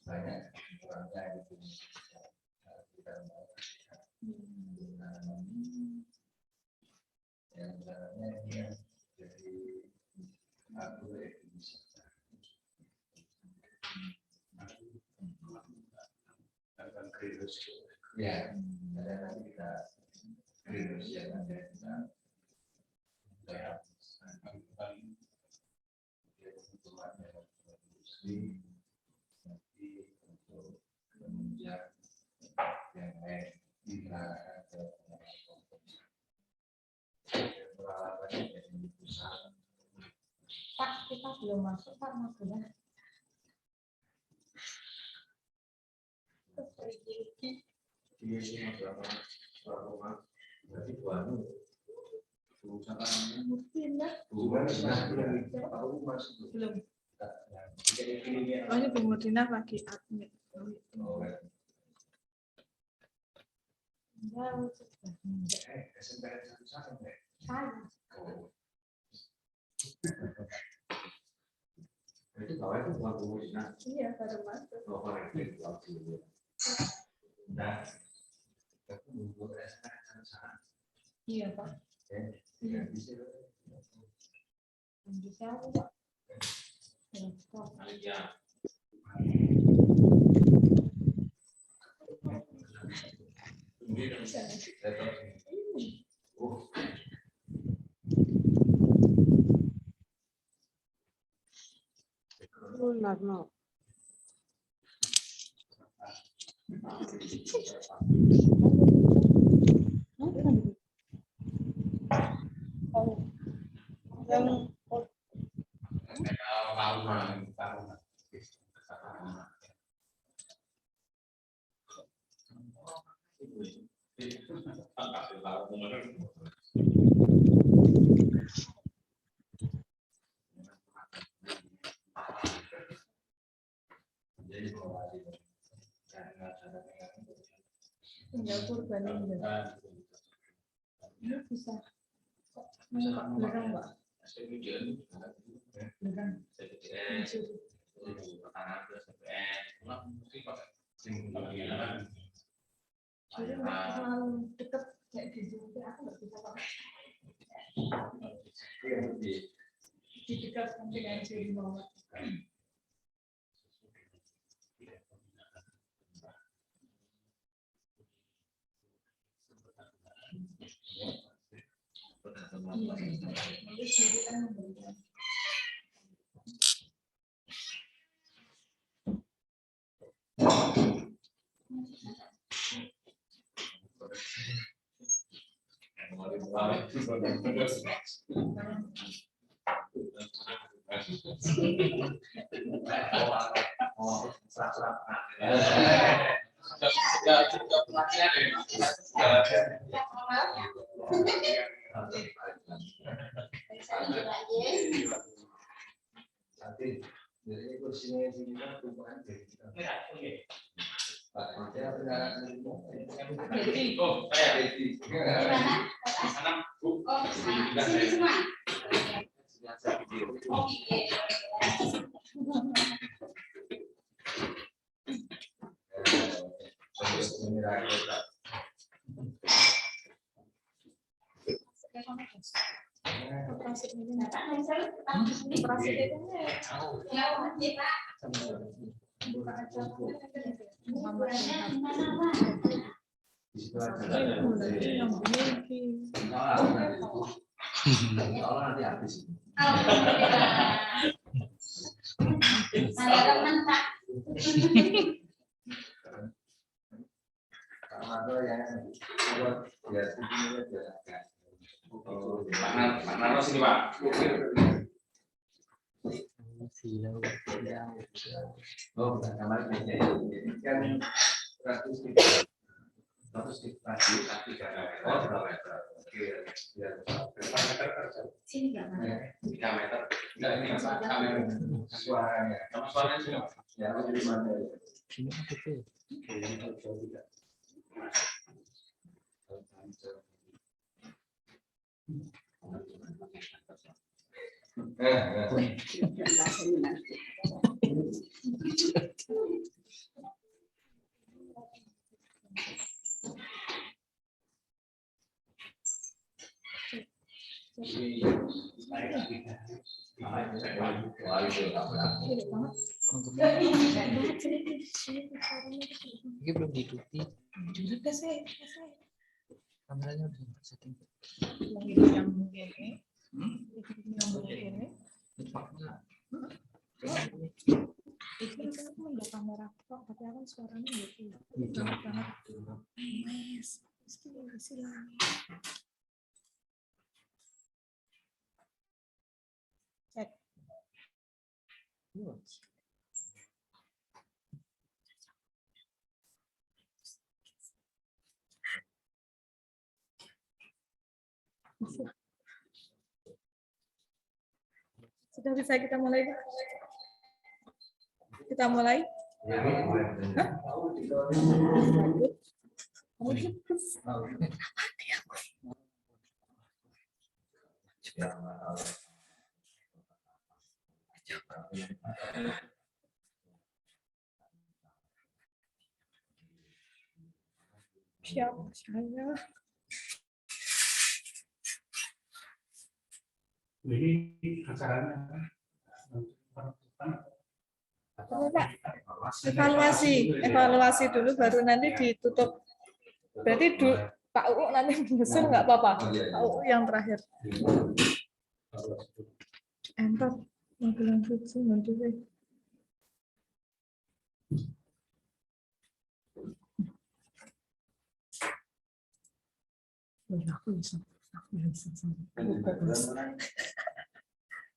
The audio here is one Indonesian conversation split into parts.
banyak orangnya itu kita yang caranya ini yang jadi aku bisa akan kritis ya kadang kita kritis ya nanti kita lihat industri nanti untuk kemudian yang lain kita ada peralatannya jadi pusat. Pak, kita belum masuk Pak Magelang. Iya sih berapa berarti baru urusan bukan belum. Oh ini Bu Mudina lagi admit. Itu bawah itu bukan Bu Mudina. Iya baru masuk. Nah, aku membuat sana. Iya Pak. Ya, bisa. Bisa Pak. Ya. No. Tinggal kurban ini bisa beneran Pak? Beneran. Jadi terlalu dekat kayak gitu, aku nggak bisa pakai. Di dekat dengan jari bawah. Nanti jadi kursinya di kita tumpukan dari kita. Pak, saya benar Sini semua. nanti habis. Saya teman Pak. Kalau yang buat ya ini aja. Mana sini Pak? Oh, bukan kamar ini kan 100 tadi 3 meter. Oh, berapa meter? Oke, ya. Berapa meter? Sini enggak Mas? 3 meter. Enggak ini kamera suaranya. Sama suaranya sini. Ya, di mana? Sini apa tuh? Wah, itu nggak berapa. Gede banget. Ini belum ditutupi. Jujur ke saya. Kameranya udah setting. Yang begini. Yang begini. Itu aku nggak kamera kok, tapi aku suaranya gitu. Banget banget. Mes, silakan. Cek. Sudah bisa kita mulai? Kita mulai? Siapa saya? Ini acaranya Evaluasi dulu baru nanti ditutup. Berarti Pak UU nanti besar nggak apa-apa. Pak UU yang terakhir. Enter. Mobilan suci nanti. Aku bisa.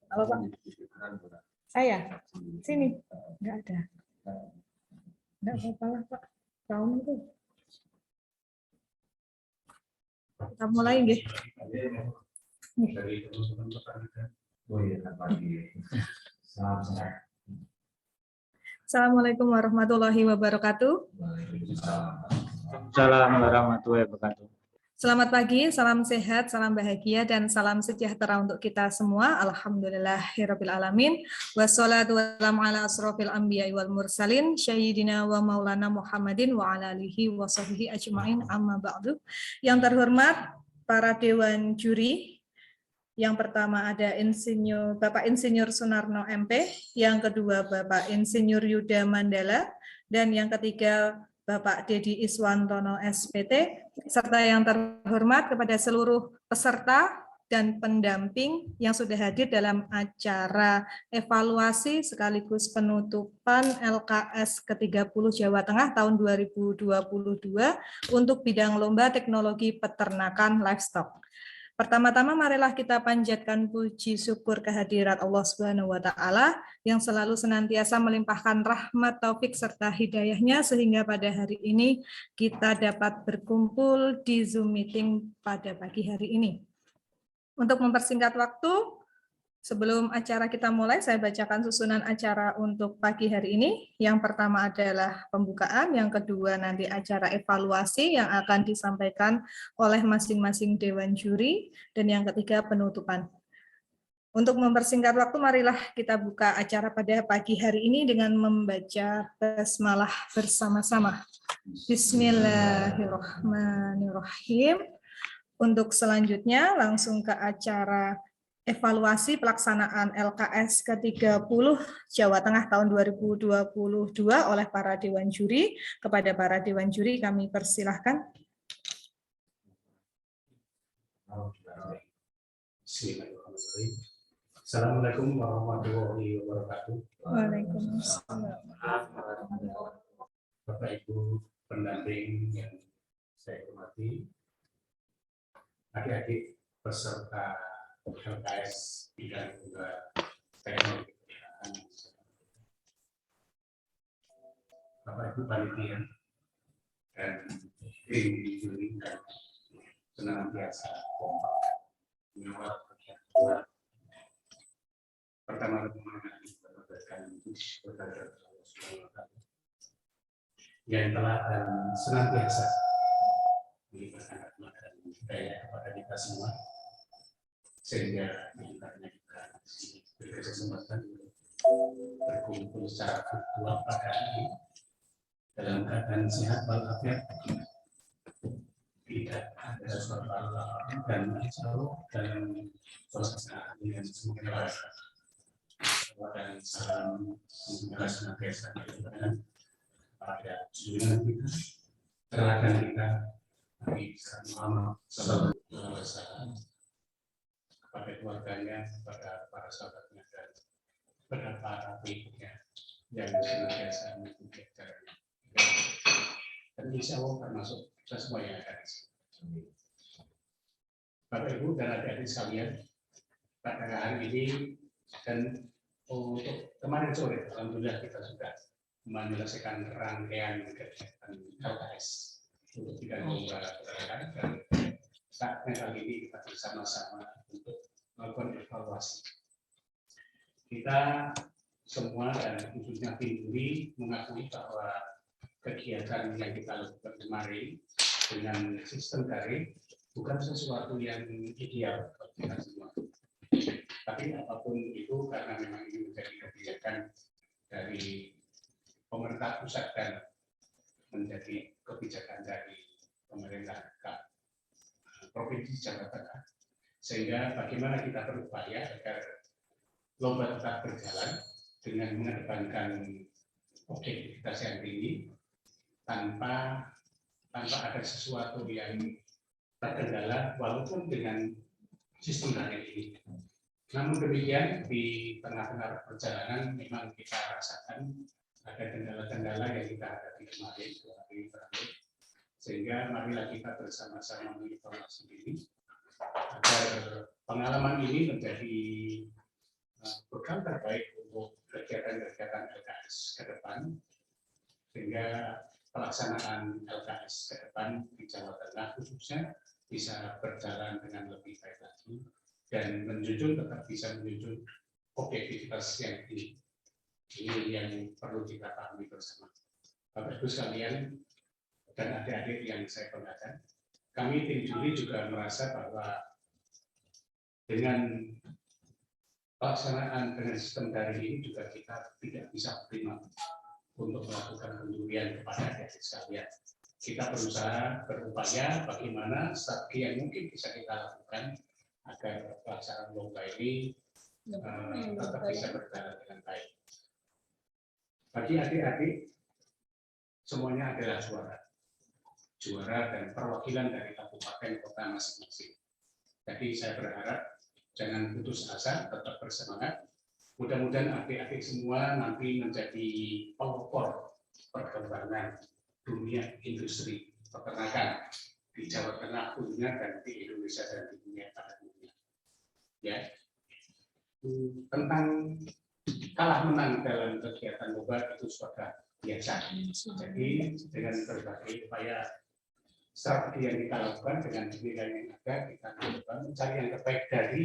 Apa Pak? Saya sini nggak ada. Nggak apa-apa lah Pak. Kamu itu. Kita mulai nggih. dari teman-teman pertanian. Oh iya, pagi. Salam sehat. Assalamualaikum warahmatullahi wabarakatuh. Assalamualaikum warahmatullahi wabarakatuh. Selamat pagi, salam sehat, salam bahagia, dan salam sejahtera untuk kita semua. Alhamdulillahirabbil alamin. Wassalatu wassalamu ala asrofil anbiya'i wal mursalin sayyidina wa maulana Muhammadin wa ala alihi wa sahbihi ajmain, amma ba'du. Yang terhormat para dewan juri. Yang pertama ada Bapak Insinyur Sunarno MP, yang kedua Bapak Insinyur Yuda Mandala, dan yang ketiga Bapak Dedi Iswantono SPT, serta yang terhormat kepada seluruh peserta dan pendamping yang sudah hadir dalam acara evaluasi sekaligus penutupan LKS ke-30 Jawa Tengah tahun 2022 untuk bidang lomba teknologi peternakan livestock. Pertama-tama marilah kita panjatkan puji syukur kehadirat Allah Subhanahu wa taala yang selalu senantiasa melimpahkan rahmat, taufik serta hidayahnya sehingga pada hari ini kita dapat berkumpul di Zoom meeting pada pagi hari ini. Untuk mempersingkat waktu, sebelum acara kita mulai, saya bacakan susunan acara untuk pagi hari ini. Yang pertama adalah pembukaan, yang kedua nanti acara evaluasi yang akan disampaikan oleh masing-masing dewan juri, dan yang ketiga penutupan. Untuk mempersingkat waktu, marilah kita buka acara pada pagi hari ini dengan membaca basmalah bersama-sama. Bismillahirrahmanirrahim. Untuk selanjutnya langsung ke acara evaluasi pelaksanaan LKS ke-30 Jawa Tengah tahun 2022 oleh para dewan juri. Kepada para dewan juri kami persilahkan. Bismillahirrahmanirrahim. Assalamualaikum warahmatullahi wabarakatuh. Waalaikumsalam. Bapak Ibu pendamping yang saya hormati, adik-adik peserta LKS bidang juga teknologi peternakan, Bapak Ibu panitia dan tim juri dan senantiasa kompak menyuarakan kegiatan. Pertama-tama mengucapkan puji kepada Allah Subhanahu wa taala yang telah dan senantiasa memberikan rahmat dan hidayah kepada kita semua, sehingga kita berkesempatan berkumpul secara virtual pada hari ini dalam keadaan sehat walafiat, tidak ada suatu dan insya Allah dalam suasana yang semakin dewasa. dan salam semoga senantiasa diberikan pada junjungan kita, teladan kita, Nabi Muhammad SAW, kepada keluarganya, kepada para sahabatnya, dan kepada para pengikutnya yang senantiasa mengikuti ajarannya. Dan insya Allah termasuk kita semua yang ada di sini. Bapak Ibu dan adik-adik sekalian, pada hari ini dan untuk kemarin sore, alhamdulillah kita sudah menyelesaikan rangkaian kegiatan LKS untuk bidang lomba keterkaitan, dan saatnya kali ini kita bersama-sama untuk melakukan evaluasi. Kita semua dan khususnya tim juri mengakui bahwa kegiatan yang kita lakukan kemarin dengan sistem daring bukan sesuatu yang ideal bagi kita semua. Tapi apapun itu, karena memang ini menjadi kebijakan dari pemerintah pusat dan menjadi kebijakan dari pemerintah Provinsi Jawa Tengah, sehingga bagaimana kita berupaya agar lomba tetap berjalan dengan mengedepankan objektivitas yang tinggi tanpa ada sesuatu yang terkendala walaupun dengan sistem daring ini. Namun demikian, di tengah-tengah perjalanan memang kita rasakan ada kendala-kendala yang kita hadapi kemarin, 2 hari terakhir, sehingga marilah kita bersama-sama mengevaluasi ini agar pengalaman ini menjadi bekal terbaik untuk kegiatan-kegiatan LKS ke depan, sehingga pelaksanaan LKS ke depan di Jawa Tengah khususnya bisa berjalan dengan lebih baik lagi dan tetap bisa menjunjung objektivitas yang tinggi. Ini yang perlu kita pahami bersama. Bapak Ibu sekalian dan adik-adik yang saya banggakan, kami tim juri juga merasa bahwa dengan pelaksanaan dengan sistem daring ini juga kita tidak bisa optimal untuk melakukan penjurian kepada adik-adik sekalian. Kita berusaha berupaya bagaimana strategi yang mungkin bisa kita lakukan agar pelaksanaan lomba ini tetap bisa berjalan dengan baik. Bagi adik-adik, semuanya adalah juara dan perwakilan dari kabupaten kota masing-masing. Jadi saya berharap jangan putus asa, tetap bersemangat. Mudah-mudahan adik-adik semua nanti menjadi pelopor perkembangan dunia industri peternakan di Jawa Tengah khususnya dan di Indonesia dan di dunia pada umumnya. Ya, tentang kalah menang dalam kegiatan lomba itu sudah biasa. Jadi dengan berbagai upaya strategi yang kita lakukan dengan nilai yang ada, kita coba mencari yang terbaik dari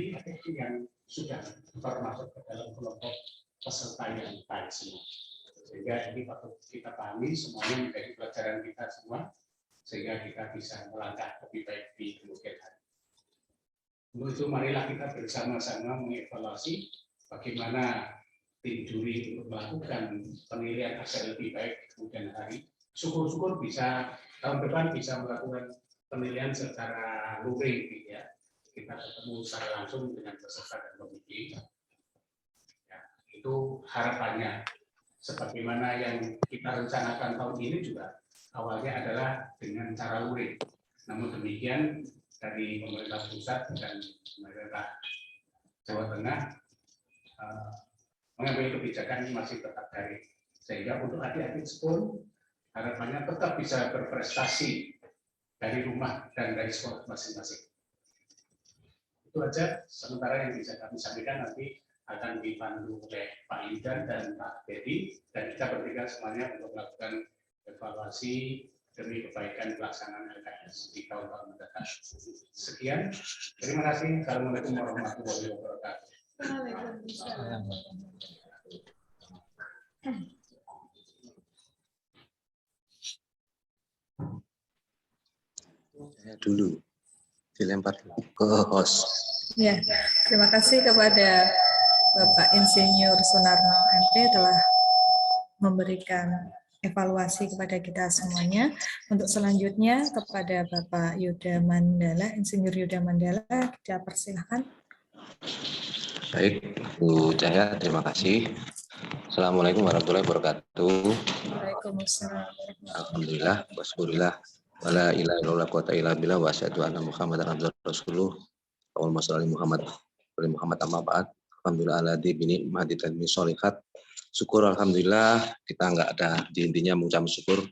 yang sudah termasuk ke dalam kelompok peserta yang baik semua. Sehingga ini patut kita pahami semuanya menjadi pelajaran kita semua, sehingga kita bisa melangkah lebih baik di kemudian hari. Untuk itu marilah kita bersama-sama mengevaluasi bagaimana tim juri untuk melakukan penilaian agar lebih baik di kemudian hari. Syukur-syukur bisa tahun depan bisa melakukan penilaian secara luring, ya. Kita ketemu secara langsung dengan peserta dan komite. Ya, itu harapannya. Sebagaimana yang kita rencanakan tahun ini juga awalnya adalah dengan cara luring. Namun demikian dari pemerintah pusat dan pemerintah Jawa Tengah mengambil kebijakan masih tetap daring. Sehingga untuk adik-adik pun harapannya tetap bisa berprestasi dari rumah dan dari sekolah masing-masing. Itu aja sementara yang bisa kami sampaikan, nanti akan dipandu oleh Pak Idan dan Pak Dedi, dan kita bertiga semuanya untuk melakukan evaluasi demi kebaikan pelaksanaan LKS di tahun-tahun mendatang. Sekian, terima kasih. Assalamualaikum warahmatullahi wabarakatuh. Saya dulu dilempar ke host. Ya, terima kasih kepada Bapak Insinyur Sunarno MP telah memberikan evaluasi kepada kita semuanya. Untuk selanjutnya kepada Bapak Yuda Mandala, Insinyur Yuda Mandala, kita persilahkan. Baik, Bu Cahya, terima kasih. Assalamualaikum warahmatullahi wabarakatuh. Waalaikumsalam. Alhamdulillah, wasburillah, wala ilaha illallah quwata illa billah wa asyhadu anna Muhammadan abduhu rasuluh. Allahumma shalli Muhammad wa Muhammad amma ba'd. Alhamdulillah alladzi bi ni'mati tatimmu sholihat. Syukur alhamdulillah kita enggak ada di intinya mengucap syukur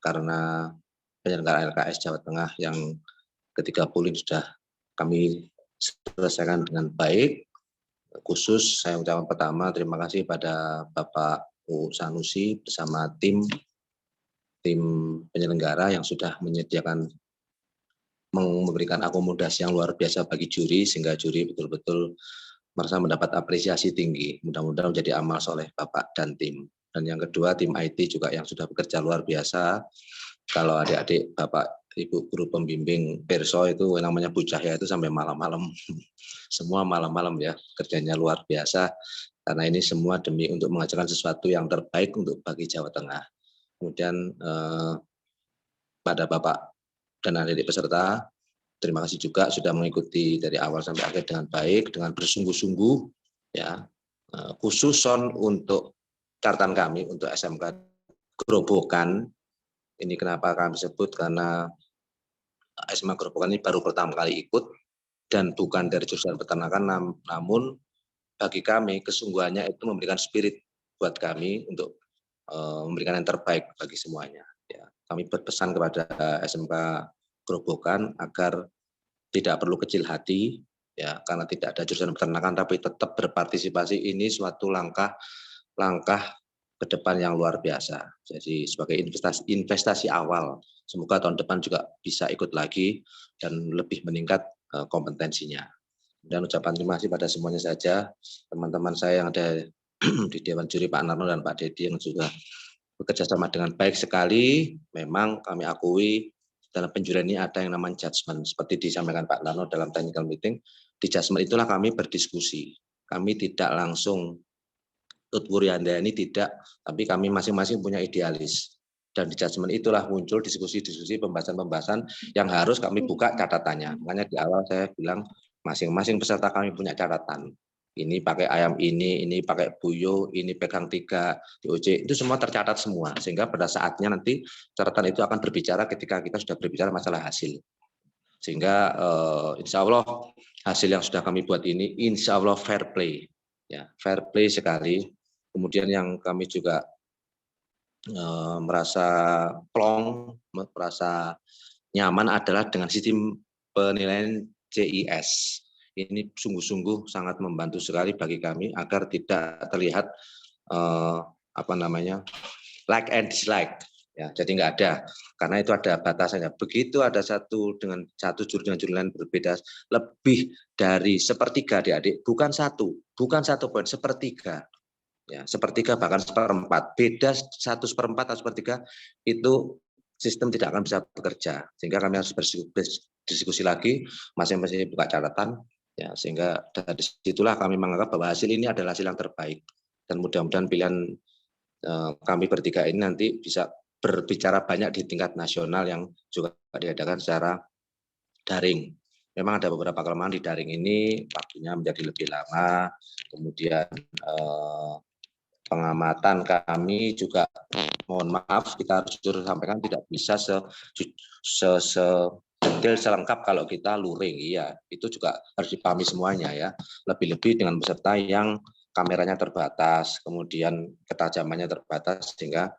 karena penyelenggaraan LKS Jawa Tengah yang ke-30 sudah kami selesaikan dengan baik. Khusus saya ucapkan pertama terima kasih pada Bapak U Sanusi bersama tim penyelenggara yang sudah menyediakan memberikan akomodasi yang luar biasa bagi juri sehingga juri betul-betul merasa mendapat apresiasi tinggi. Mudah-mudahan menjadi amal soleh Bapak dan tim. Dan yang kedua tim IT juga yang sudah bekerja luar biasa. Kalau adik-adik Bapak Ibu guru pembimbing Perso itu namanya Bu Cahya itu sampai malam-malam. Semua malam-malam ya, kerjanya luar biasa. Karena ini semua demi untuk mengajarkan sesuatu yang terbaik untuk bagi Jawa Tengah. Kemudian pada Bapak dan adik-adik peserta, terima kasih juga sudah mengikuti dari awal sampai akhir dengan baik, dengan bersungguh-sungguh. Ya, khusus untuk catatan kami untuk SMK Grobogan. Ini kenapa kami sebut karena SMK Grobogan ini baru pertama kali ikut dan bukan dari jurusan peternakan, namun bagi kami kesungguhannya itu memberikan spirit buat kami untuk memberikan yang terbaik bagi semuanya. Ya, kami berpesan kepada SMK Grobogan agar tidak perlu kecil hati, ya karena tidak ada jurusan peternakan, tapi tetap berpartisipasi. Ini suatu langkah ke depan yang luar biasa. Jadi sebagai investasi awal, semoga tahun depan juga bisa ikut lagi dan lebih meningkat kompetensinya. Dan ucapan terima kasih pada semuanya saja, teman-teman saya yang ada di Dewan Juri Pak Narno dan Pak Dedi yang juga bekerja sama dengan baik sekali. Memang kami akui dalam penjurian ini ada yang namanya judgement. Seperti disampaikan Pak Narno dalam technical meeting, di judgement itulah kami berdiskusi. Kami tidak langsung Wuryanda ini tidak, tapi kami masing-masing punya idealis. Dan di judgement itulah muncul diskusi-diskusi, pembahasan-pembahasan yang harus kami buka catatannya. Makanya di awal saya bilang masing-masing peserta kami punya catatan. Ini pakai ayam ini pakai buyo, ini pegang 3 DOJ, itu semua tercatat semua. Sehingga pada saatnya nanti catatan itu akan berbicara ketika kita sudah berbicara masalah hasil. Sehingga insya Allah hasil yang sudah kami buat ini insya Allah fair play. Ya, fair play sekali. Kemudian yang kami juga merasa plong, merasa nyaman adalah dengan sistem penilaian CIS. Ini sungguh-sungguh sangat membantu sekali bagi kami agar tidak terlihat like and dislike. Ya, jadi nggak ada, karena itu ada batasannya. Begitu ada satu juri dengan juri lain berbeda lebih dari sepertiga, adik-adik, bukan satu poin, sepertiga. Ya, sepertiga bahkan seperempat, beda 1/4 atau sepertiga, itu sistem tidak akan bisa bekerja. Sehingga kami harus berdiskusi lagi, masing-masing buka catatan, ya, sehingga dari situlah kami menganggap bahwa hasil ini adalah hasil yang terbaik. Dan mudah-mudahan pilihan kami bertiga ini nanti bisa berbicara banyak di tingkat nasional yang juga diadakan secara daring. Memang ada beberapa kelemahan di daring ini, waktunya menjadi lebih lama, kemudian pengamatan kami juga, mohon maaf kita harus sampaikan tidak bisa sedetail selengkap kalau kita luring. Iya, itu juga harus dipahami semuanya ya. Lebih-lebih dengan peserta yang kameranya terbatas, kemudian ketajamannya terbatas, sehingga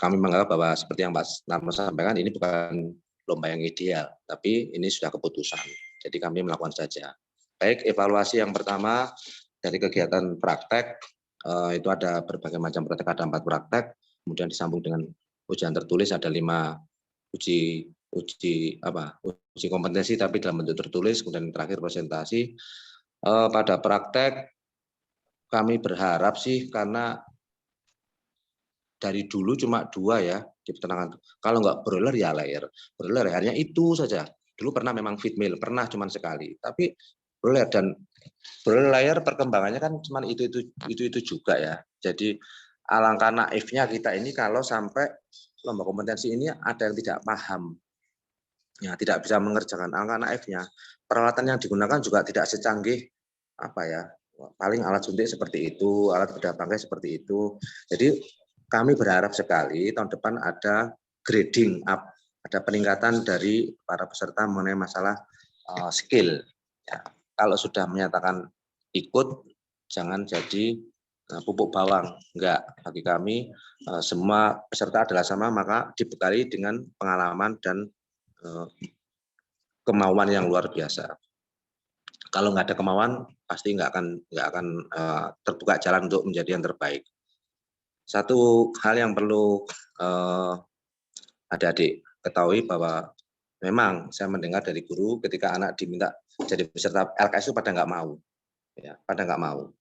kami menganggap bahwa seperti yang Pak Narno sampaikan, ini bukan lomba yang ideal, tapi ini sudah keputusan. Jadi kami melakukan saja. Baik, evaluasi yang pertama dari kegiatan praktek, itu ada berbagai macam praktek, ada 4 praktek, kemudian disambung dengan ujian tertulis, ada 5 uji kompetensi tapi dalam bentuk tertulis, kemudian terakhir presentasi. Pada praktek kami berharap sih, karena dari dulu cuma 2 ya di peternakan. Kalau nggak broiler ya layer. Broiler hanya itu saja. Dulu pernah memang feed mill, pernah cuma sekali. Tapi broiler dan broiler layer perkembangannya kan cuma itu juga ya. Jadi alangkah naifnya kita ini kalau sampai lomba kompetensi ini ada yang tidak paham. Ya, tidak bisa mengerjakan. Alangkah naifnya. Peralatan yang digunakan juga tidak secanggih apa ya, paling alat suntik seperti itu, alat bedah bangkai seperti itu. Jadi kami berharap sekali tahun depan ada grading up, ada peningkatan dari para peserta mengenai masalah skill. Ya, kalau sudah menyatakan ikut, jangan jadi pupuk bawang. Enggak, bagi kami semua peserta adalah sama, maka dibekali dengan pengalaman dan kemauan yang luar biasa. Kalau nggak ada kemauan, pasti nggak akan terbuka jalan untuk menjadi yang terbaik. Satu hal yang perlu adik-adik ketahui bahwa memang saya mendengar dari guru ketika anak diminta jadi peserta LKS itu pada nggak mau, ya, pada nggak mau.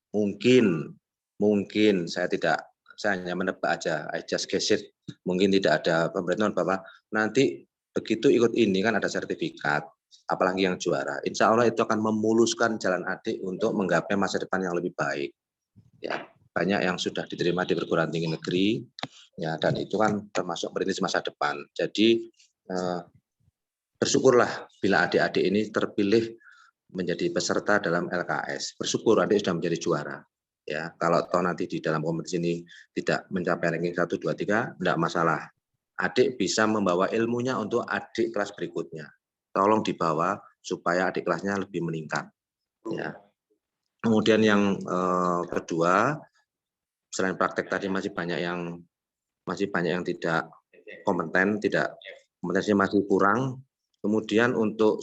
Mungkin saya hanya menebak aja, I just guess it. Mungkin tidak ada pemberitahuan bahwa nanti begitu ikut ini kan ada sertifikat. Apalagi yang juara, insya Allah itu akan memuluskan jalan adik untuk menggapai masa depan yang lebih baik. Ya, banyak yang sudah diterima di perguruan tinggi negeri, ya, dan itu kan termasuk merintis masa depan. Jadi bersyukurlah bila adik-adik ini terpilih menjadi peserta dalam LKS. Bersyukur adik sudah menjadi juara. Ya, kalau toh nanti di dalam kompetisi ini tidak mencapai ranking 1, 2, 3, tidak masalah. Adik bisa membawa ilmunya untuk adik kelas berikutnya. Tolong dibawa supaya adik kelasnya lebih meningkat. Ya. Kemudian yang kedua, selain praktek tadi masih banyak yang tidak kompeten, kompetensinya masih kurang. Kemudian untuk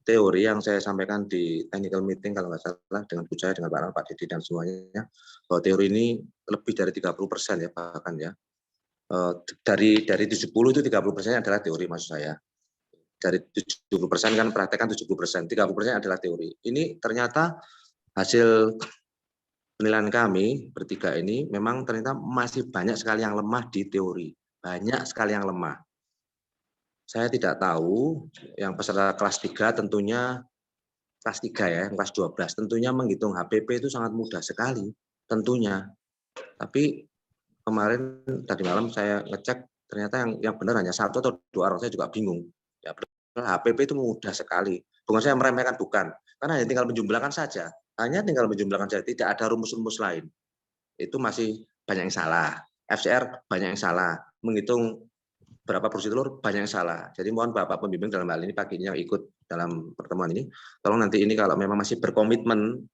teori yang saya sampaikan di technical meeting kalau nggak salah dengan Bu Jaya, dengan Pak Didi dan semuanya, bahwa teori ini lebih dari 30% ya bahkan ya. Dari 70 itu 30% adalah teori maksud saya. Dari 70% kan praktek kan 70%, 30% adalah teori. Ini ternyata hasil penilaian kami bertiga ini memang ternyata masih banyak sekali yang lemah di teori. Banyak sekali yang lemah. Saya tidak tahu yang peserta kelas 3 tentunya kelas 3 ya, kelas 12 tentunya menghitung HPP itu sangat mudah sekali tentunya. Tapi kemarin tadi malam saya ngecek ternyata yang benar hanya 1 atau 2 orang, saya juga bingung. Ya, HPP itu mudah sekali. Bukan saya meremehkan, bukan. Karena hanya tinggal menjumlahkan saja. Hanya tinggal menjumlahkan saja, tidak ada rumus-rumus lain. Itu masih banyak yang salah. FCR banyak yang salah. Menghitung berapa produksi telur banyak yang salah. Jadi mohon Bapak pembimbing dalam hal ini pagi ini yang ikut dalam pertemuan ini, tolong nanti ini kalau memang masih berkomitmen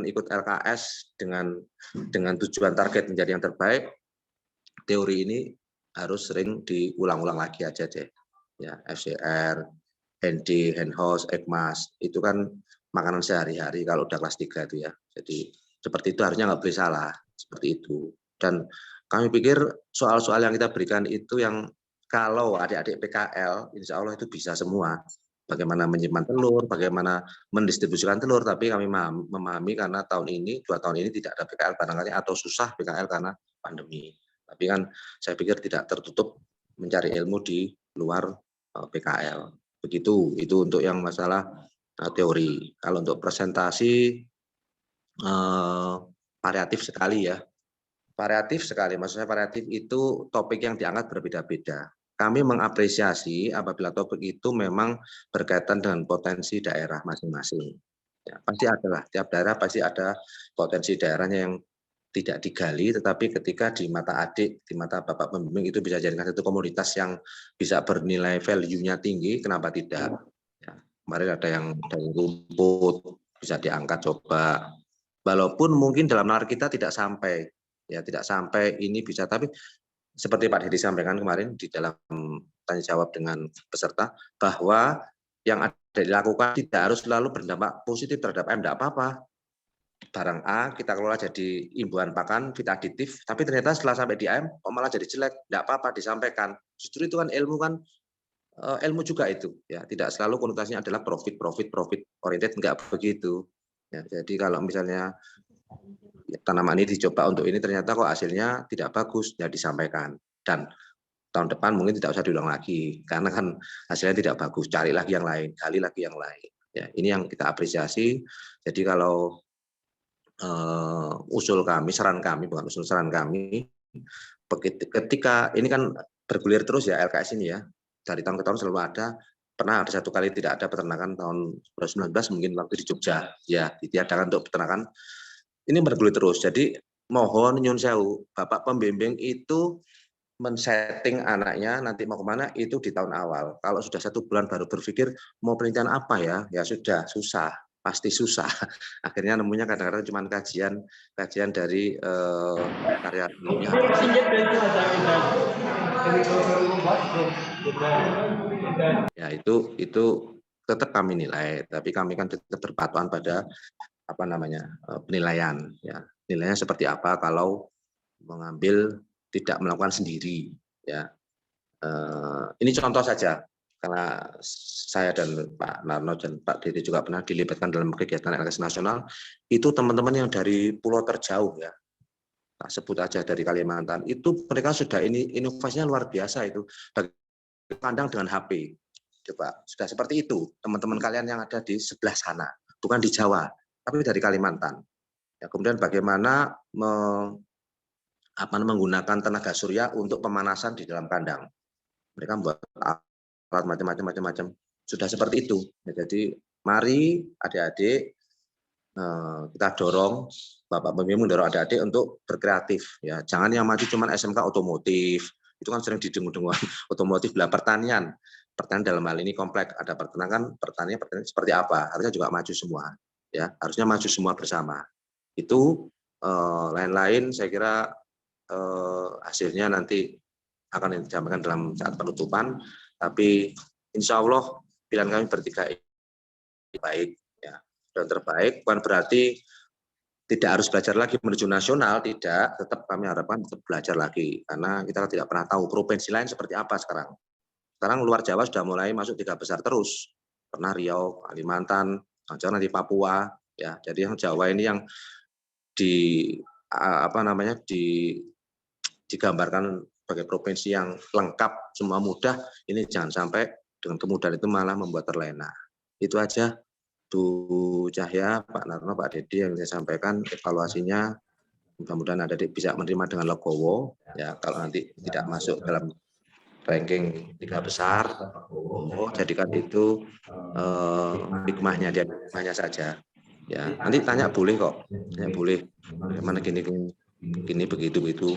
ikut LKS dengan tujuan target menjadi yang terbaik, teori ini harus sering diulang-ulang lagi aja deh. Ya, FCR, ND, Handhouse, Ekmas, itu kan makanan sehari-hari kalau udah kelas 3 itu ya. Jadi seperti itu harusnya nggak boleh salah, seperti itu. Dan kami pikir soal-soal yang kita berikan itu yang kalau adik-adik PKL, insya Allah itu bisa semua. Bagaimana menyimpan telur, bagaimana mendistribusikan telur, tapi kami memahami karena tahun ini, 2 tahun ini tidak ada PKL barangkali atau susah PKL karena pandemi. Tapi kan saya pikir tidak tertutup mencari ilmu di luar PKL. Begitu, itu untuk yang masalah teori. Kalau untuk presentasi variatif sekali ya. Variatif sekali, maksudnya variatif itu topik yang diangkat berbeda-beda. Kami mengapresiasi apabila topik itu memang berkaitan dengan potensi daerah masing-masing. Ya, pasti adalah, tiap daerah pasti ada potensi daerahnya yang tidak digali, tetapi ketika di mata adik, di mata Bapak pembimbing itu bisa jadikan satu komoditas yang bisa bernilai value-nya tinggi, kenapa tidak? Ya, kemarin ada yang dari rumput, bisa diangkat coba. Walaupun mungkin dalam nalar kita tidak sampai, ya tidak sampai ini bisa, tapi seperti Pak Didi sampaikan kemarin di dalam tanya jawab dengan peserta, bahwa yang ada dilakukan tidak harus selalu berdampak positif terhadap AM, tidak apa-apa. Barang A kita kelola jadi imbuhan pakan, vita aditif, tapi ternyata setelah sampai di AM kok malah jadi jelek, tidak apa-apa disampaikan. Justru itu kan ilmu juga itu, ya tidak selalu konotasinya adalah profit oriented, enggak begitu. Ya, jadi kalau misalnya tanaman ini dicoba untuk ini ternyata kok hasilnya tidak bagus, ya disampaikan. Dan tahun depan mungkin tidak usah diulang lagi karena kan hasilnya tidak bagus, cari lagi yang lain, gali lagi yang lain. Ya, ini yang kita apresiasi. Jadi kalau usul kami, saran kami, bukan usul, saran kami, ketika ini kan bergulir terus ya LKS ini ya, dari tahun ke tahun selalu ada, pernah ada satu kali tidak ada peternakan tahun 2019 mungkin waktu di Jogja ya ditiadakan untuk peternakan. Ini bergulir terus. Jadi mohon nyun sewu, Bapak pembimbing itu men-setting anaknya nanti mau kemana itu di tahun awal. Kalau sudah 1 bulan baru berpikir mau penelitian apa ya sudah susah, pasti susah. Akhirnya nemunya kadang-kadang cuma kajian dari karya ilmiah. Ya itu tetap kami nilai, tapi kami kan tetap berpatokan pada penilaian. Ya, nilainya seperti apa kalau mengambil tidak melakukan sendiri. Ya, ini contoh saja. Karena saya dan Pak Narno dan Pak Dede juga pernah dilibatkan dalam kegiatan LKS nasional, itu teman-teman yang dari pulau terjauh ya, tak sebut aja dari Kalimantan, itu mereka sudah inovasinya luar biasa itu, pandang dengan HP. Coba sudah seperti itu teman-teman kalian yang ada di sebelah sana, bukan di Jawa, tapi dari Kalimantan. Ya, kemudian bagaimana menggunakan tenaga surya untuk pemanasan di dalam kandang. Mereka membuat alat macam-macam sudah seperti itu. Ya, jadi mari adik-adik kita dorong, Bapak pembimbing mendorong adik-adik untuk berkreatif. Ya, jangan yang maju cuma SMK otomotif. Itu kan sering didengung-dengung otomotif lah, pertanian dalam hal ini kompleks, ada pertanian seperti apa? Harusnya juga maju semua. Ya, harusnya maju semua bersama. Itu lain-lain saya kira hasilnya nanti akan disampaikan dalam saat penutupan, tapi insya Allah pilihan kami bertiga baik ya, dan terbaik bukan berarti tidak harus belajar lagi menuju nasional, tidak, tetap kami harapkan tetap belajar lagi karena kita tidak pernah tahu provinsi lain seperti apa sekarang. Sekarang luar Jawa sudah mulai masuk 3 besar terus, pernah Riau, Kalimantan, jangan nanti Papua ya. Jadi yang Jawa ini yang digambarkan sebagai provinsi yang lengkap, semua mudah, ini jangan sampai dengan kemudahan itu malah membuat terlena. Itu aja Bu Cahya, Pak Narno, Pak Dedi yang saya sampaikan evaluasinya. Mudah-mudahan adik bisa menerima dengan legowo. Ya, kalau nanti tidak masuk dalam ranking 3 besar, jadikan itu hikmahnya saja. Ya, nanti tanya boleh kok, tanya boleh. Bagaimana gini begitu.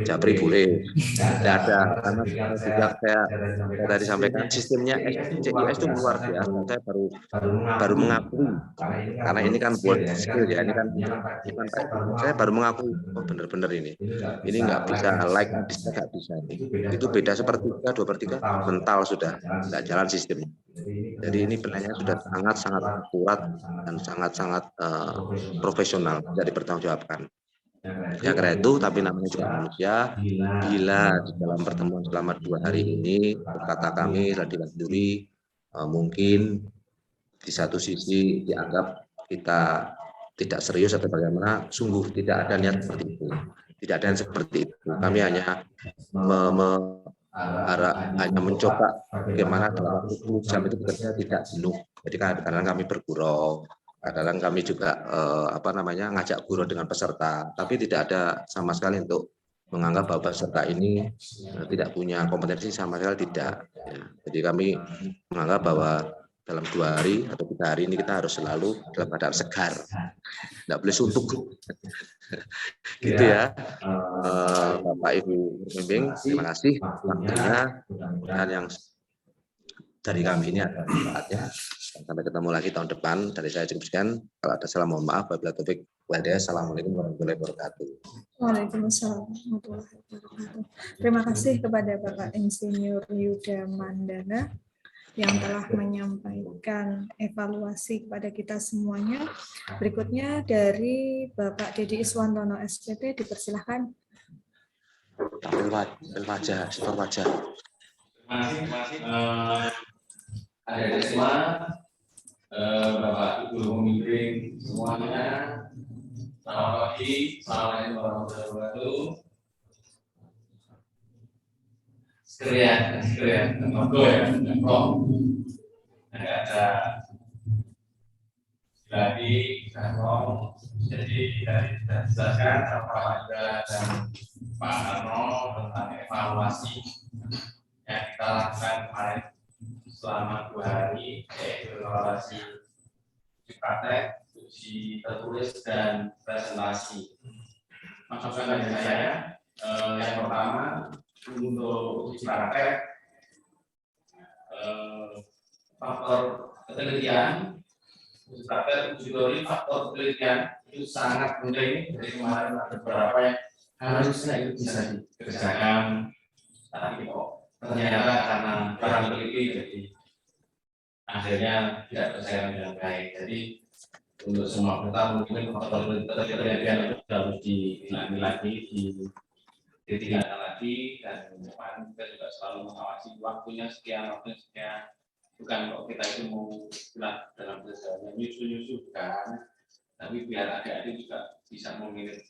Japri boleh, tidak ada, karena juga saya tadi sampaikan sistemnya CIS itu luar biasa. Saya baru mengakui, karena ini kan buat skill ya, ini kan saya baru mengakui, oh benar-benar ini nggak bisa like, bisa nggak bisa. Itu beda 1/3, 2/3, mental sudah nggak jalan sistemnya. Jadi ini penilaiannya sudah sangat akurat dan sangat profesional, jadi bertanggungjawabkan. Ya karena itu, tapi namanya juga manusia. Bila di dalam pertemuan selama 2 hari ini, kata kami Radhi Duri, mungkin di satu sisi dianggap kita tidak serius atau bagaimana, sungguh tidak ada niat seperti itu. Tidak ada yang seperti itu. Kami hanya hanya mencoba bagaimana dalam waktu 10 jam itu bekerja tidak jenuh. Jadi kadang-kadang kami bergurau. Kadang kami juga ngajak guru dengan peserta, tapi tidak ada sama sekali untuk menganggap bahwa peserta ini tidak punya kompetensi, sama sekali tidak. Ya, jadi kami menganggap bahwa dalam 2 hari atau 3 hari ini kita harus selalu dalam keadaan segar, tidak boleh suntuk. Gitu ya, Bapak Ibu pembimbing, terima kasih waktunya, dan yang dari kami ini ada manfaatnya. Sampai ketemu lagi tahun depan. Dari saya cukup sekian. Kalau ada salah mohon maaf. Wabillahi taufiq wal hidayah. Assalamualaikum warahmatullahi wabarakatuh. Waalaikumsalam warahmatullahi wabarakatuh. Terima kasih kepada Bapak Insinyur Yuda Mandana yang telah menyampaikan evaluasi kepada kita semuanya. Berikutnya dari Bapak Dedi Iswantono SPT, dipersilahkan. Wajah. Terima kasih. Adik-adik semua, Bapak Ibu pembimbing semuanya, selamat pagi, assalamualaikum warahmatullahi wabarakatuh. Sekalian, ada lagi jadi dari dijelaskan Pak Anda dan Pak Arno tentang evaluasi yang kita lakukan kemarin selama 2 hari, yaitu evaluasi uji praktek, uji tertulis, dan presentasi. Masukan dari saya, yang pertama untuk uji praktek, faktor ketelitian, uji praktek, uji teori, faktor ketelitian itu sangat penting. Jadi kemarin ada beberapa yang harusnya itu bisa dikerjakan, tapi kok ternyata karena kurang teliti jadi akhirnya tidak berjalan dengan baik. Jadi untuk semua kita mungkin faktor ketelitian itu harus diulangi lagi, ditinggalkan lagi, dan kemarin kita juga selalu mengawasi waktunya sekian, bukan kok kita itu mau dalam perjalanan nyusu bukan, tapi biar adik-adik juga bisa memilih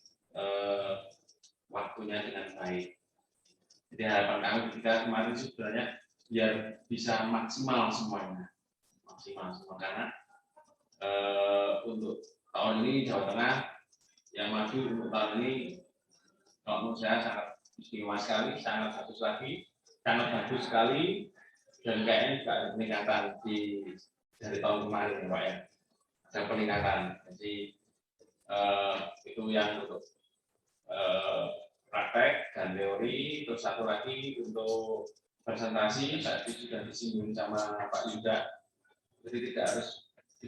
waktunya dengan baik. Jadi harapan kami ketika kemarin sebenarnya biar bisa maksimal semuanya, karena untuk tahun ini Jawa Tengah yang maju untuk tahun ini, kalau menurut saya sangat istimewa sekali, sangat bagus lagi, sangat bagus sekali, dan kayaknya juga ada peningkatan dari tahun kemarin ya Pak ya, ada peningkatan. Jadi itu yang untuk praktek dan teori. Terus satu lagi untuk presentasi, tadi sudah disinggung sama Pak Yuda, jadi tidak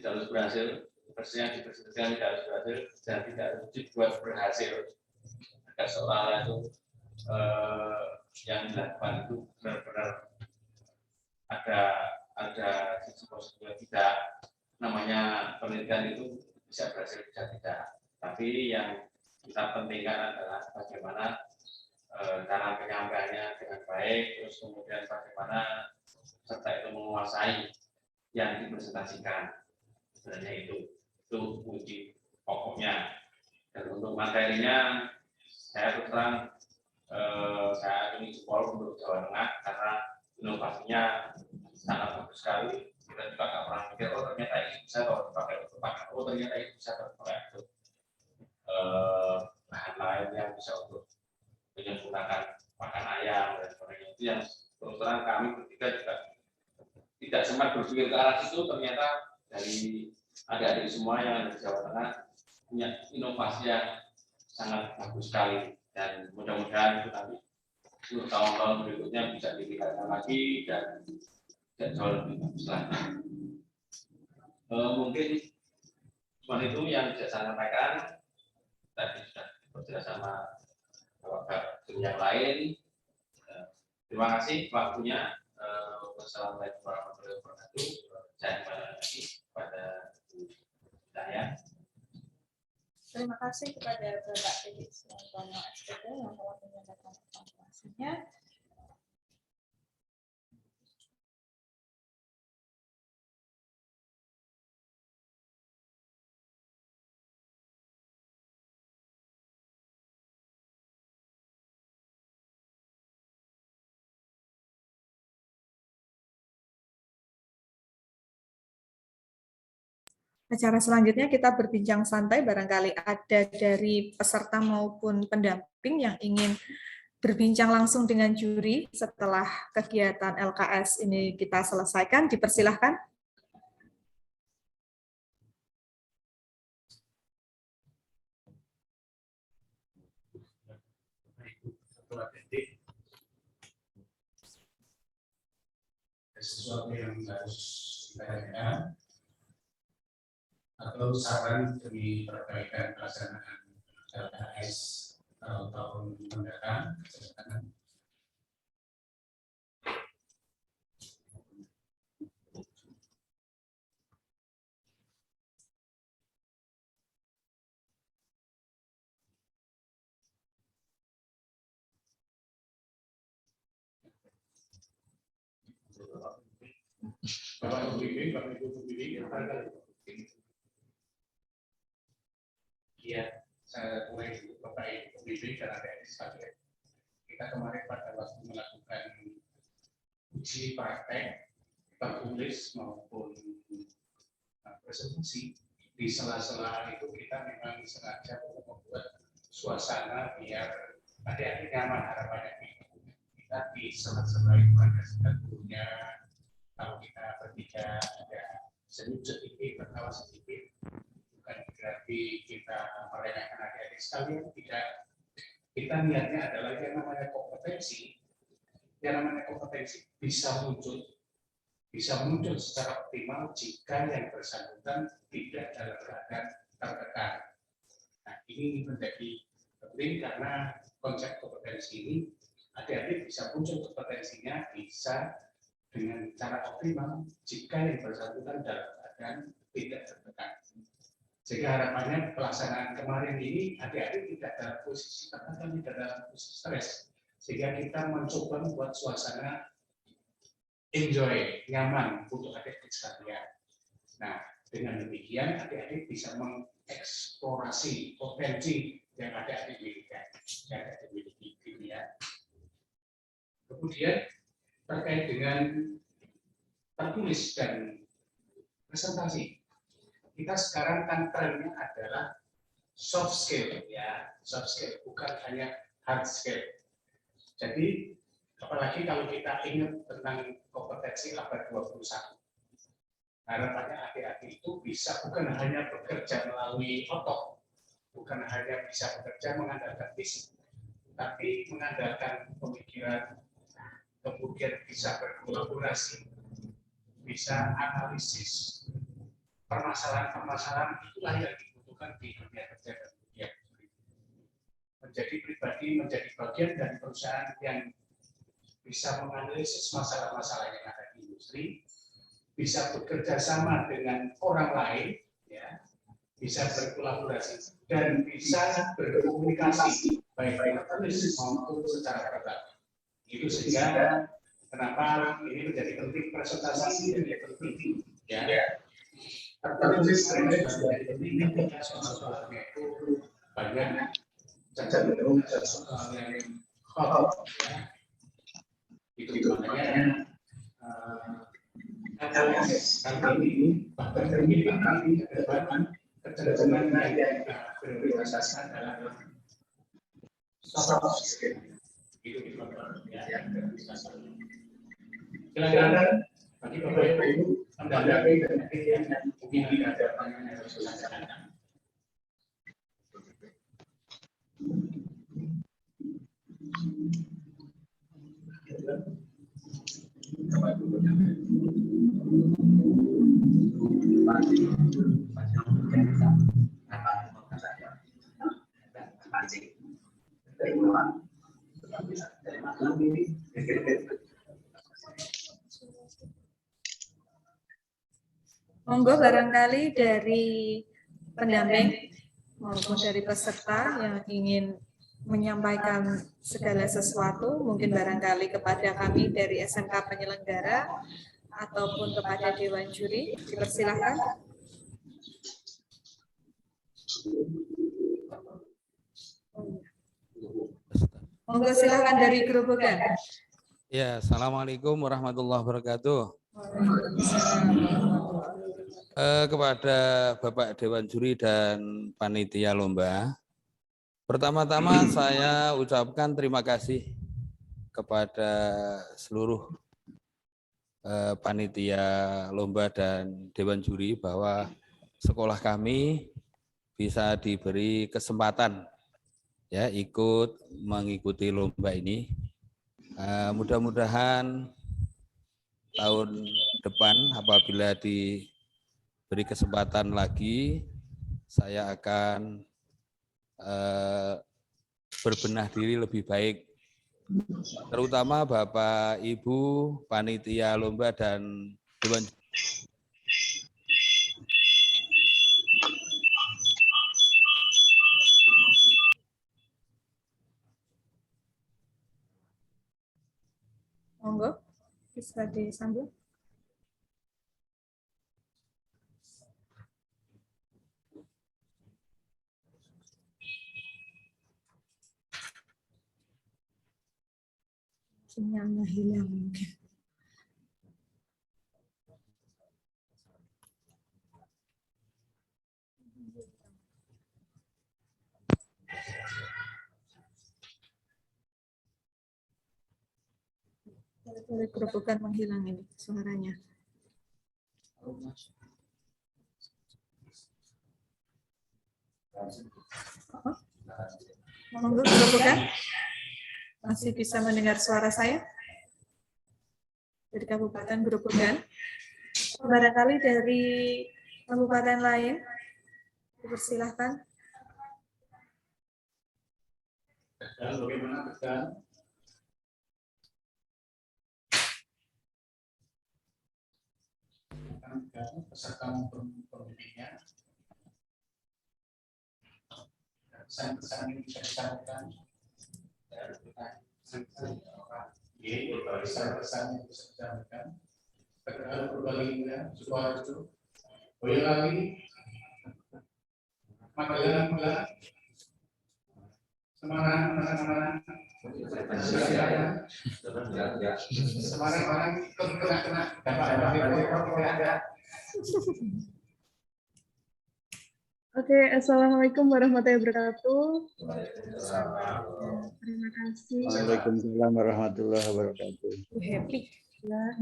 harus berhasil, versinya dipresentasikan tidak harus berhasil dan tidak harus dibuat berhasil. Agar seolah itu yang dilakukan itu benar-benar ada sisi positif. Tidak, namanya penelitian itu bisa berhasil bisa tidak, tapi yang kita pentingkan adalah bagaimana cara penyampaiannya dengan baik, terus kemudian bagaimana peserta itu menguasai yang dipresentasikan. Sebenarnya itu kunci pokoknya. Dan untuk materinya, saya terus terang saya ini jempol untuk Jawa Tengah karena inovasinya sangat bagus sekali. Kita juga nggak pernah mikir, oh ternyata ini bisa dipakai untuk pakan, oh ternyata ini bisa dipakai untuk bahan lain yang bisa untuk menyempurnakan pakan ayam dan sebagainya. Itu yang terus terang kami bertiga juga tidak sempat berpikir ke arah situ. Ternyata dari adik-adik semua yang ada di Jawa Tengah punya inovasi yang sangat bagus sekali, dan mudah-mudahan itu nanti untuk tahun-tahun berikutnya bisa ditingkatkan lagi dan jauh lebih bagus lagi. Mungkin cuma itu yang bisa saya sampaikan. Tadi sudah berjelas sama bapak yang lain. Terima kasih waktunya. Wassalamualaikum warahmatullahi wabarakatuh. Saya kembali lagi kepada saya. Terima kasih kepada Bapak Felix Antono SPT yang telah menyampaikan informasinya. Acara selanjutnya kita berbincang santai, barangkali ada dari peserta maupun pendamping yang ingin berbincang langsung dengan juri setelah kegiatan LKS ini kita selesaikan, dipersilahkan. Sesuatu yang harus ditanyakan atau saran demi perbaikan pelaksanaan LKS tahun mendatang. Bapak Ibu pembimbing, iya, saya mulai dulu Bapak Ibu pembimbing dan adik-adik sekalian. Kita kemarin pada waktu melakukan uji praktek, tertulis maupun presentasi, di sela-sela itu kita memang sengaja untuk membuat suasana biar adik-adik nyaman. Harapannya kita di sela-sela itu ada gurunya, kalau kita bertiga ada senyum sedikit, tertawa sedikit, bukan berarti kita meremehkan adik-adik sekalian, tidak. Kita niatnya adalah yang namanya kompetensi. Yang namanya kompetensi bisa muncul secara optimal jika yang bersangkutan tidak dalam keadaan tertekan. Nah, ini menjadi penting karena konsep kompetensi ini adik-adik bisa muncul kompetensinya bisa dengan cara optimal jika yang bersangkutan dalam keadaan tidak tertekan. Sehingga harapannya pelaksanaan kemarin ini adik-adik tidak dalam posisi tertekan, tidak dalam posisi stres. Sehingga kita mencoba membuat suasana enjoy, nyaman untuk adik-adik sekalian. Nah, dengan demikian adik-adik bisa mengeksplorasi potensi yang adik-adik miliki, ya. Kemudian terkait dengan tertulis dan presentasi, kita sekarang kan trennya adalah soft skill, ya, soft skill, bukan hanya hard skill. Jadi apalagi kalau kita ingat tentang kompetensi abad 21, harapannya adik-adik itu bisa bukan hanya bekerja melalui otot, bukan hanya bisa bekerja mengandalkan fisik, tapi mengandalkan pemikiran, kemudian bisa berkolaborasi, bisa analisis permasalahan-permasalahan, itulah yang dibutuhkan di dunia kerja dan dunia menjadi pribadi, menjadi bagian dari perusahaan yang bisa menganalisis masalah-masalah yang ada di industri, bisa bekerja sama dengan orang lain, ya, bisa berkolaborasi dan bisa berkomunikasi baik tertulis maupun secara verbal. Itu sehingga kenapa ini menjadi penting, presentasi ini menjadi penting, ya. Tertulis juga menjadi penting ketika soal-soalnya itu banyak cenderung soal yang hot, ya. Itu makanya kali ini bahkan termini nanti ke depan kecenderungan yang prioritaskan adalah soft skill. Itu ya. Silakan bagi Bapak Ibu menanggapi dan yang mungkin ada pertanyaan yang harus disampaikan. Monggo barangkali dari pendamping maupun dari peserta yang ingin menyampaikan segala sesuatu, mungkin barangkali kepada kami dari SMK penyelenggara ataupun kepada Dewan Juri, dipersilahkan. Monggo silakan dari Grobogan. Ya, Assalamualaikum warahmatullahi wabarakatuh. Kepada Bapak Dewan Juri dan Panitia Lomba, pertama-tama saya ucapkan terima kasih kepada seluruh Panitia Lomba dan Dewan Juri bahwa sekolah kami bisa diberi kesempatan ya ikut mengikuti lomba ini. Mudah-mudahan tahun depan apabila diberi kesempatan lagi, saya akan berbenah diri lebih baik. Terutama Bapak, Ibu, Panitia Lomba dan Dewan. Monggo, bisa disambung. Sinyalnya hilang mungkin. Dari gerobokan menghilang ini suaranya. Monggo gerobokan. Masih bisa mendengar suara saya? Dari Kabupaten Gerobokan. Barangkali dari kabupaten lain, dipersilahkan. Dan bagaimana Tegal? Peserta maupun pembuktinya. Pesan-pesan yang bisa disampaikan. Pesan-pesan yang bisa disampaikan. Tegal Purbalingga, Sukoharjo, Boyolali, Magelang, Semarang, Oke, assalamualaikum warahmatullahi wabarakatuh. Terima kasih. Waalaikumsalam warahmatullahi wabarakatuh. Happy. Ya,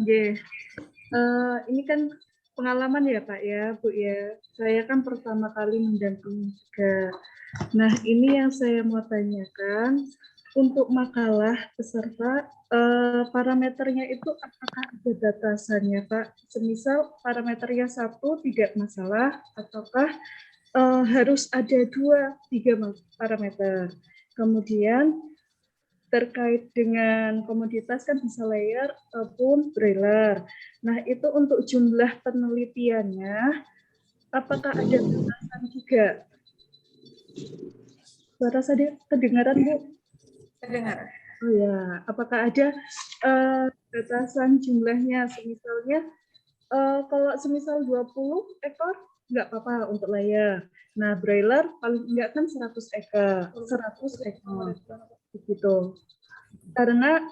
ini kan pengalaman ya Pak ya, Bu ya. Saya kan pertama kali mendampingi juga. Nah, ini yang saya mau tanyakan, untuk makalah peserta, parameternya itu apakah ada batasannya Pak? Semisal parameternya 1 tidak masalah, ataukah harus ada 2-3 parameter? Kemudian terkait dengan komoditas kan bisa layer ataupun broiler. Nah, itu untuk jumlah penelitiannya, apakah ada batasan juga? Suara saya kedengaran, Bu? Terdengar. Oh ya, apakah ada batasan jumlahnya? Semisalnya, kalau semisal 20 ekor, nggak apa-apa untuk layer. Nah, broiler paling enggak kan 100 ekor. Begitu. Karena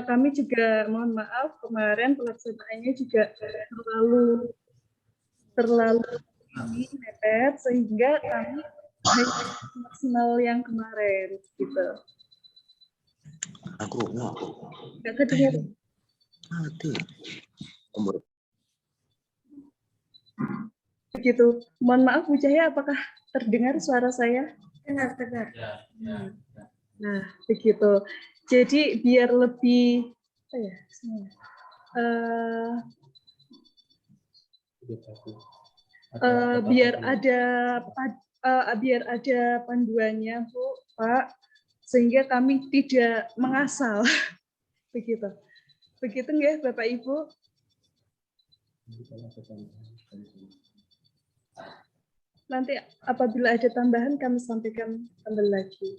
kami juga, mohon maaf, kemarin pelaksanaannya juga terlalu mepet, sehingga kami maksimal yang kemarin gitu. Aku Nggak kedengaran. Begitu. Mohon maaf Bu Cahya, apakah terdengar suara saya? Dengar. Nah, begitu. Jadi biar lebih biar ada panduannya, Bu, Pak, sehingga kami tidak mengasal. Begitu. Begitu nggak, Bapak Ibu? Nanti apabila ada tambahan kami sampaikan kembali lagi.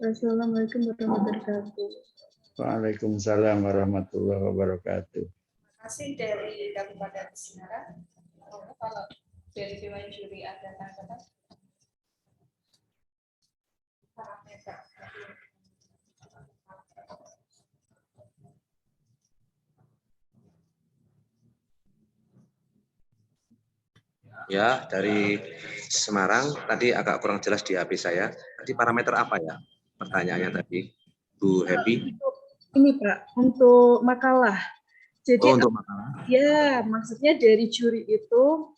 Wassalamualaikum warahmatullahi wabarakatuh. Waalaikumsalam warahmatullahi wabarakatuh. Terima kasih dari Kabupaten Semarang. Kalau dari Dewan Juri ada tanggapan? Ya, dari Semarang tadi agak kurang jelas di HP saya. Tadi parameter apa ya? Pertanyaannya tadi, Bu Happy. Ini Pak, untuk makalah. Jadi untuk makalah. Ya, maksudnya dari juri itu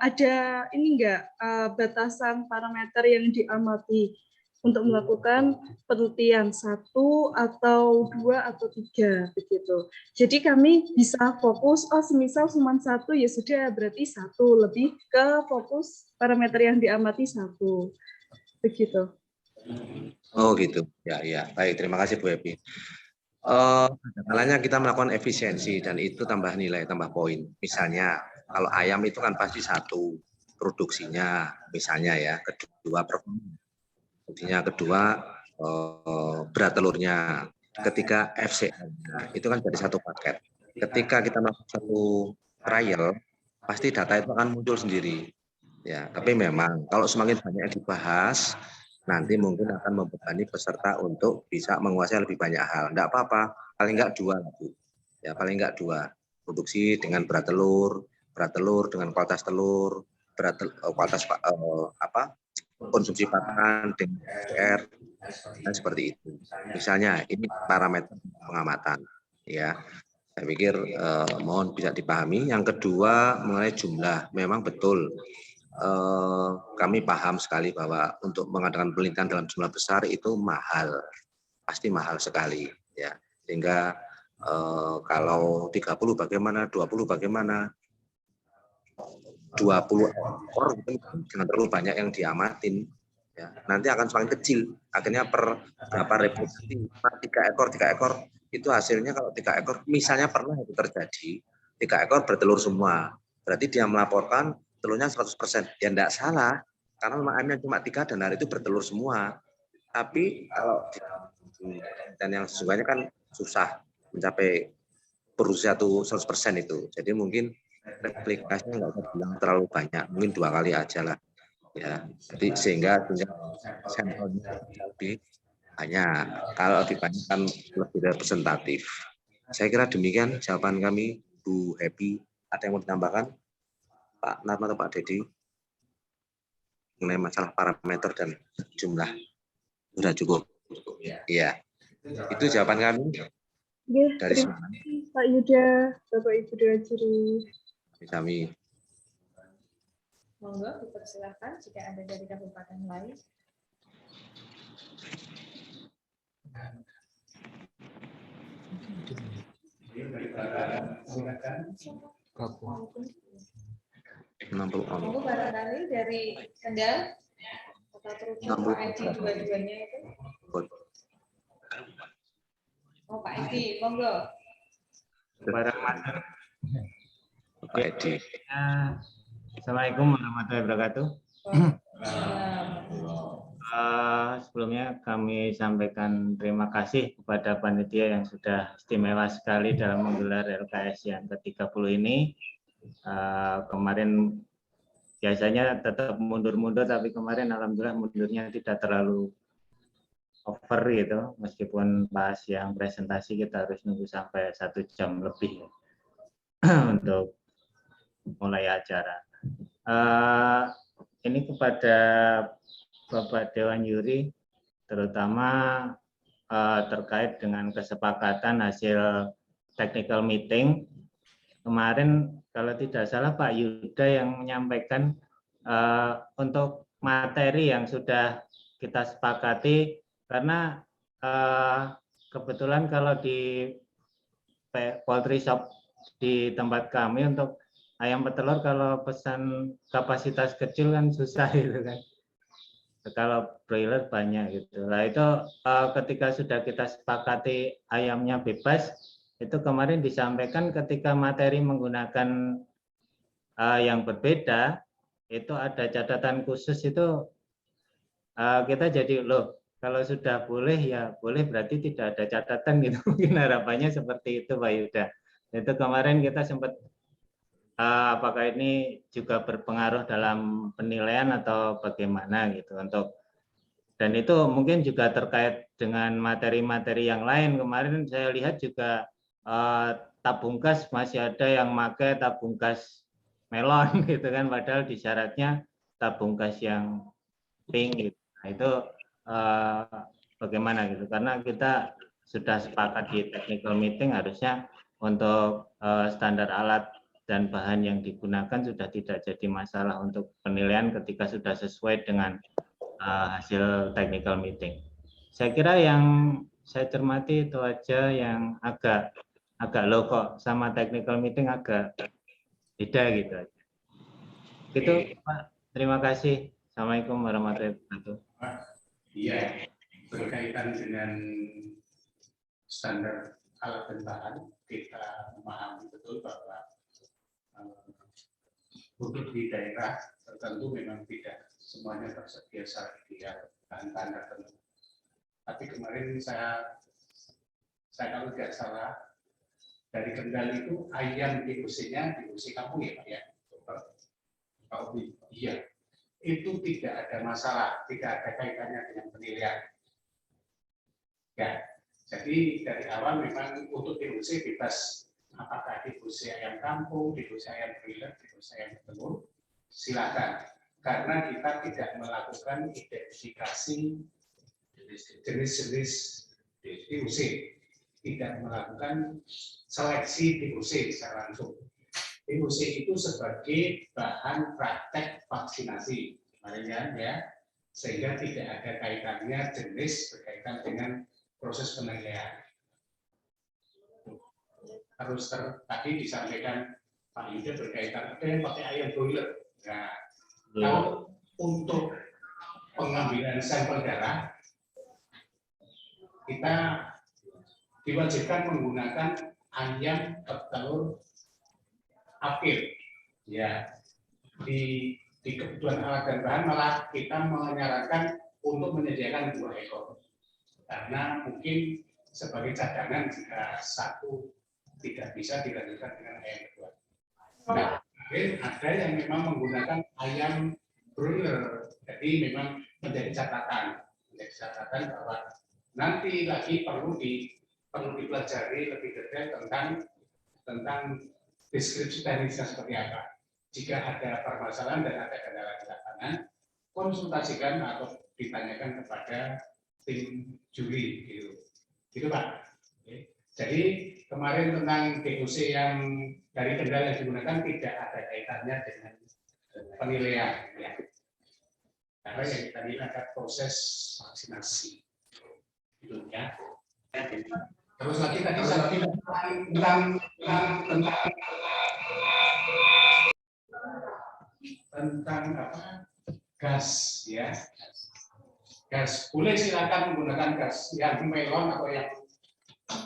ada ini enggak batasan parameter yang diamati untuk melakukan penelitian 1 atau 2 atau 3 begitu. Jadi kami bisa fokus, semisal cuma 1 ya sudah, berarti 1, lebih ke fokus parameter yang diamati 1 begitu. Oh gitu, ya. Baik, terima kasih Bu Happy. Kalanya kita melakukan efisiensi dan itu tambah nilai, tambah poin. Misalnya kalau ayam itu kan pasti 1 produksinya, misalnya ya, kedua kedua berat telurnya, ketiga FCN, itu kan jadi 1 paket. Ketika kita melakukan 1 trial, pasti data itu akan muncul sendiri. Ya, tapi memang kalau semakin banyak yang dibahas, nanti mungkin akan membebani peserta untuk bisa menguasai lebih banyak hal. Enggak apa-apa, paling enggak 2 Bu. Ya, paling enggak 2. Produksi dengan berat telur dengan kualitas telur, kualitas konsumsi pakan dengan PR, Nah, seperti itu. Misalnya ini parameter pengamatan, ya. Saya pikir mohon bisa dipahami. Yang kedua mengenai jumlah, memang betul. Kami paham sekali bahwa untuk mengadakan penelitian dalam jumlah besar itu mahal, pasti mahal sekali, ya. Sehingga kalau 30 bagaimana, 20 bagaimana, 20 ekor itu jangan terlalu banyak yang diamatin. Ya, nanti akan semakin kecil. Akhirnya per berapa reproduksi, 3 ekor itu hasilnya kalau 3 ekor, misalnya pernah itu terjadi, 3 ekor bertelur semua. Berarti dia melaporkan telurnya 100%. Ya enggak salah, karena memang ayamnya cuma 3 dan hari itu bertelur semua. Tapi kalau dan yang sesungguhnya kan susah mencapai berusia tuh 100% itu. Jadi mungkin replikasinya nggak usah bilang terlalu banyak, mungkin 2 kali aja lah. Ya, jadi sehingga sampelnya lebih banyak. Kalau lebih banyak kan lebih representatif. Saya kira demikian jawaban kami, Bu Happy. Ada yang mau ditambahkan, Pak Narma atau Pak Dedi, mengenai masalah parameter dan jumlah? Sudah cukup. Iya, itu jawaban kami. Dari terima kasih Pak Yuda, Bapak Ibu Direktur. Kami. Monggo dipersilakan jika ada dari kabupaten lain. Monggo barangkali dari Kendal atau terus Pak Edi dua-duanya itu. Oh Pak Edi, monggo. Pak Edi. Assalamualaikum warahmatullahi wabarakatuh. Sebelumnya kami sampaikan terima kasih kepada panitia yang sudah istimewa sekali dalam menggelar LKS yang ke-30 ini. Kemarin biasanya tetap mundur-mundur, tapi kemarin alhamdulillah mundurnya tidak terlalu over gitu. Meskipun pas yang presentasi kita harus nunggu sampai 1 jam lebih untuk mulai acara. Ini kepada Bapak Dewan Juri, terutama terkait dengan kesepakatan hasil technical meeting. Kemarin kalau tidak salah Pak Yuda yang menyampaikan untuk materi yang sudah kita sepakati, karena kebetulan kalau di poultry shop di tempat kami untuk ayam petelur kalau pesan kapasitas kecil kan susah gitu kan. Kalau broiler banyak gitu. Nah itu ketika sudah kita sepakati ayamnya bebas, itu kemarin disampaikan ketika materi menggunakan yang berbeda, itu ada catatan khusus itu kita jadi loh kalau sudah boleh ya boleh berarti tidak ada catatan gitu. Mungkin harapannya seperti itu Pak Yuda. Itu kemarin kita sempat apakah ini juga berpengaruh dalam penilaian atau bagaimana gitu untuk, dan itu mungkin juga terkait dengan materi-materi yang lain. Kemarin saya lihat juga tabung gas masih ada yang pakai tabung gas melon gitu kan, padahal di syaratnya tabung gas yang pink gitu. Nah itu bagaimana gitu, karena kita sudah sepakat di technical meeting harusnya untuk standar alat dan bahan yang digunakan sudah tidak jadi masalah untuk penilaian ketika sudah sesuai dengan hasil technical meeting. Saya kira yang saya cermati itu aja, yang agak low kok sama technical meeting agak beda gitu aja. Itu Pak, terima kasih. Assalamualaikum warahmatullahi wabarakatuh. Iya, berkaitan dengan standar alat dan bahan, kita memahami betul bahwa untuk di daerah tertentu memang tidak semuanya tersedia secara ideal bahan-bahan tertentu. Tapi kemarin saya kalau tidak salah dari Kendal itu ayam diusinya diusi kampung ya Pak ya. Kalau iya itu tidak ada masalah, tidak ada kaitannya dengan penilaian. Ya, jadi dari awal memang untuk diusi bebas. Apakah difusi ayam kampung, difusi ayam broiler, difusi ayam petelur, silakan. Karena kita tidak melakukan identifikasi jenis-jenis DOC, tidak melakukan seleksi DOC secara langsung. DOC itu sebagai bahan praktek vaksinasi, kemarin ya, sehingga tidak ada kaitannya jenis berkaitan dengan proses penilaian. Harus tadi disampaikan Pak Yuda berkaitan ada yang pakai ayam broiler. Nah, kalau untuk pengambilan sampel darah kita diwajibkan menggunakan ayam petelur apir. Ya, di kebutuhan alat dan bahan malah kita menyarankan untuk menyediakan 2 ekor karena mungkin sebagai cadangan jika satu tidak bisa dilanjutkan dengan ayam kedua. Nah, ada yang memang menggunakan ayam broiler, jadi memang menjadi catatan bahwa nanti lagi perlu dipelajari lebih detail tentang deskripsi teknisnya seperti apa. Jika ada permasalahan dan ada kendala di lapangan, konsultasikan atau ditanyakan kepada tim juri, gitu Pak. Oke. Jadi kemarin tentang DOC yang dari kendala yang digunakan tidak ada kaitannya dengan penilaian, ya. Karena yang kita lihat ada proses vaksinasi, gitu ya. Terus lagi tadi tentang apa? Gas, ya. Gas boleh silakan menggunakan gas yang melon atau yang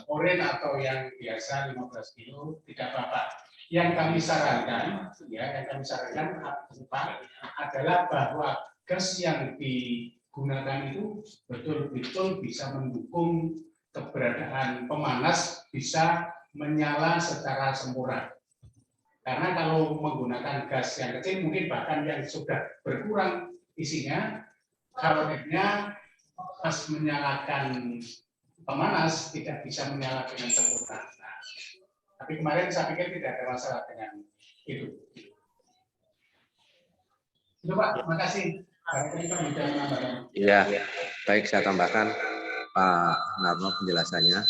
oren atau yang biasa 15 kilo tidak apa-apa. Yang kami sarankan adalah bahwa gas yang digunakan itu betul-betul bisa mendukung keberadaan pemanas, bisa menyala secara sempurna. Karena kalau menggunakan gas yang kecil mungkin bahkan yang sudah berkurang isinya, kaloritnya pas menyalakan pemanas tidak bisa menyala dengan sempurna. Nah, tapi kemarin saya pikir tidak ada masalah dengan itu. Itu Pak, terima kasih. Ya, baik saya tambahkan Pak Narno penjelasannya.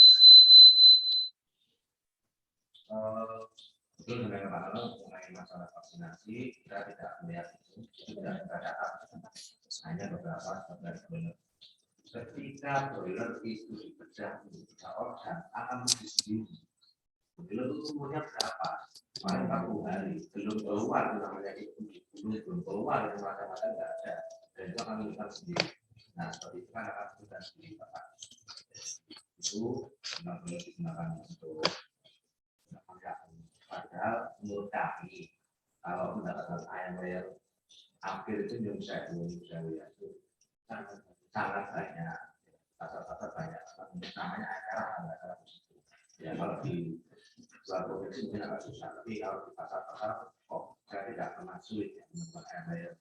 Betul dengan Pak Narno mengenai masalah vaksinasi, kita tidak melihat itu tidak ada data, hanya beberapa benar. Ketika broiler itu dipecah menjadi organ akan mati sendiri. Broiler itu umurnya berapa? Kemarin 40 hari, belum keluar namanya itu, belum keluar yang mata-mata nggak ada, dan itu akan meninggal sendiri. Nah, seperti itu kan akan meninggal sendiri, Pak. Itu benar-benar digunakan untuk padahal menurut kami kalau mendapatkan ayam layar akhir itu Indonesia itu sangat banyak, pasar-pasar banyak, namanya acara ya kalau di luar provinsi mungkin agak susah, tapi kalau di pasar-pasar kok saya tidak pernah sulit ya menemukan ayam layar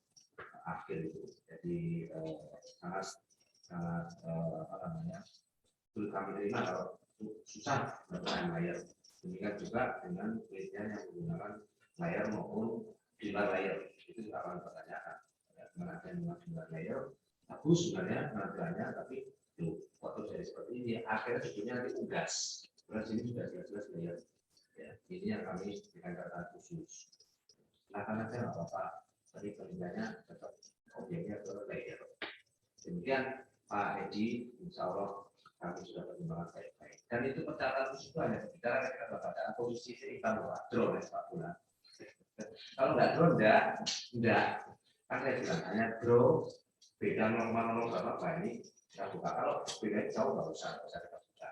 akhir itu, jadi sangat apa namanya sulit kami terima kalau susah menemukan ayam layar. Demikian juga dengan penelitian yang menggunakan layar maupun di luar layar, itu juga akan pertanyaan mana ada yang menggunakan layar bagus sebenarnya penampilannya, tapi foto jadi seperti ini akhirnya sebetulnya nanti unggas. Karena sini sudah jelas-jelas layar. Ya, ini yang kami berikan catatan khusus. Nah, karena saya nggak apa-apa, tapi penilaiannya tetap objeknya ke layar. Demikian Pak Edi, insya Allah kami sudah pertimbangan baik-baik. Dan itu percakapan khusus itu hanya bicara ketika keadaan posisi seimbang drone ya Pak Bulan. Kalau nggak drone enggak. Kan saya bilang hanya drone beda 0,0 berapa ini saya buka. Kalau beda jauh nggak usah kita buka.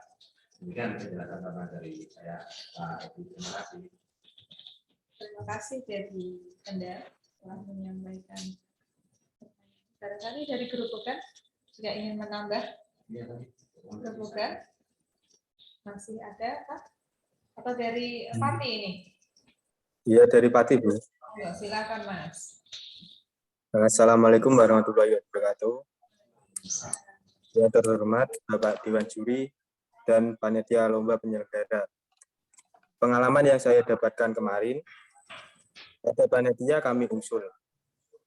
Demikian penjelasan tambahan dari saya Pak Edi. Terima kasih. Terima kasih dari Anda telah menyampaikan. Barangkali dari Gerobokan juga ingin menambah. Gerobokan masih ada Pak? Atau dari Pati ini? Iya dari Pati Bu. Ya, silakan Mas. Assalamualaikum warahmatullahi wabarakatuh. Yang terhormat Bapak Dewan Juri dan panitia lomba penyelenggara. Pengalaman yang saya dapatkan kemarin, pada panitia kami usul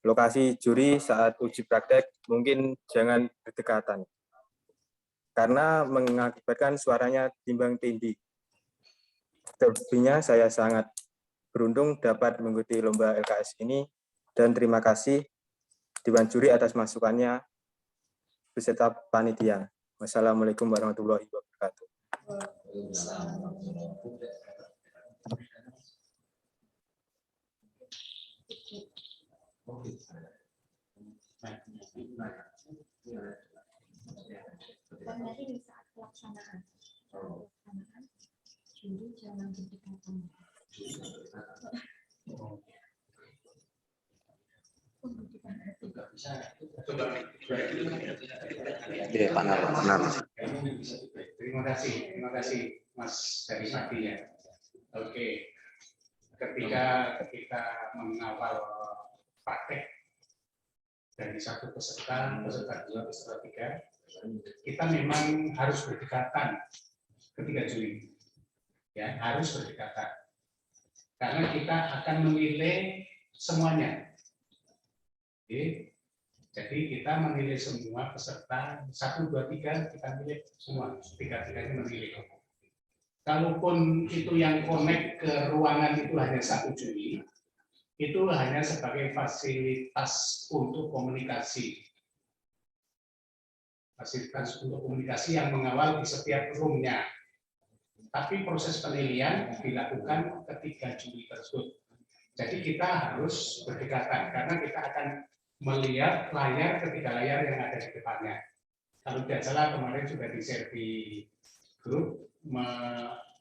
lokasi juri saat uji praktek mungkin jangan berdekatan. karena mengakibatkan suaranya timbang tindih. Terlebihnya saya sangat beruntung dapat mengikuti lomba LKS ini dan terima kasih Dewan Juri atas masukannya beserta panitia. Wassalamualaikum warahmatullahi wabarakatuh. Nanti di saat pelaksanaan, juri jangan berdekatan. Terima kasih Mas dari Padi ya. Oke, ketika kita mengawal praktek dari satu peserta dua, peserta tiga, kita memang harus berdekatan ketika juri, ya harus berdekatan, karena kita akan menilai semuanya. Oke. Jadi kita menilai semua peserta 1, 2, 3 kita nilai semua, tiga-tiganya menilai. Kalaupun itu yang connect ke ruangan itu hanya satu juri, itu hanya sebagai fasilitas untuk komunikasi. Fasilitas untuk komunikasi yang mengawal di setiap roomnya. Tapi proses penilaian dilakukan ketika juri tersebut. Jadi kita harus berdekatan karena kita akan melihat layar ketiga layar yang ada di depannya. Kalau tidak salah kemarin sudah di-share di grup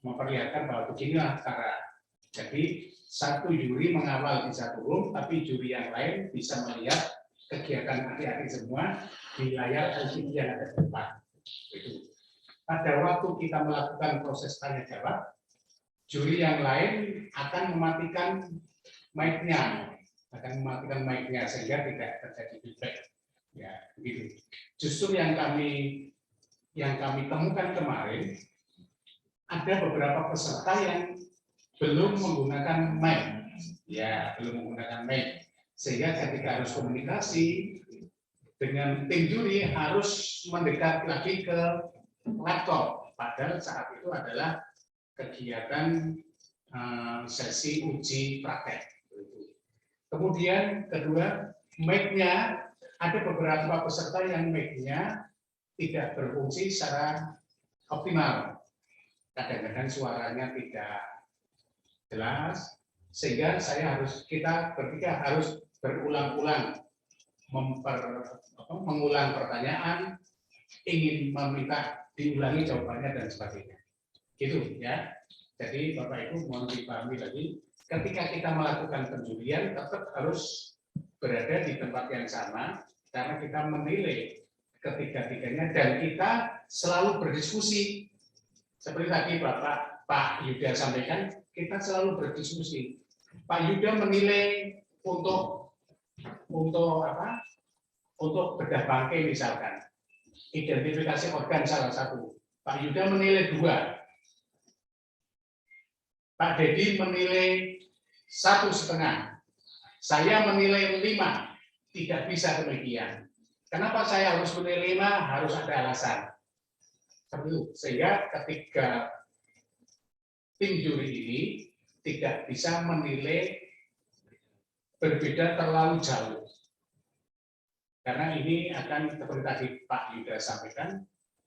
memperlihatkan bahwa beginilah cara. Jadi satu juri mengawal di satu room, tapi juri yang lain bisa melihat kegiatan adik-adik semua di layar LCD yang ada di depan. Itu. Pada waktu kita melakukan proses tanya jawab, juri yang lain akan mematikan mic-nya. Sehingga tidak terjadi feedback. Ya, begitu. Justru yang kami temukan kemarin ada beberapa peserta yang belum menggunakan mic. Ya, belum menggunakan mic. Sehingga ketika harus komunikasi dengan tim juri harus mendekat lagi ke laptop. Padahal saat itu adalah kegiatan sesi uji praktek. Kemudian kedua, mic-nya ada beberapa peserta yang mic-nya tidak berfungsi secara optimal. Kadang-kadang suaranya tidak jelas, sehingga kita bertiga harus berulang-ulang mengulang pertanyaan, ingin meminta diulangi jawabannya dan sebagainya. Gitu ya. Jadi Bapak Ibu mohon dipahami lagi. Ketika kita melakukan penjurian tetap harus berada di tempat yang sama karena kita menilai ketiga-tiganya dan kita selalu berdiskusi. Seperti tadi Pak Yuda sampaikan, kita selalu berdiskusi. Pak Yuda menilai untuk apa? Untuk bedah bangkai misalkan. Identifikasi organ salah satu. Pak Yuda menilai 2. Pak Dedi menilai 1,5. Saya menilai 5. Tidak bisa demikian. Kenapa saya harus menilai 5? Harus ada alasan. Sehingga ketika tim juri ini tidak bisa menilai berbeda terlalu jauh. Karena ini akan seperti tadi Pak Yuda sampaikan,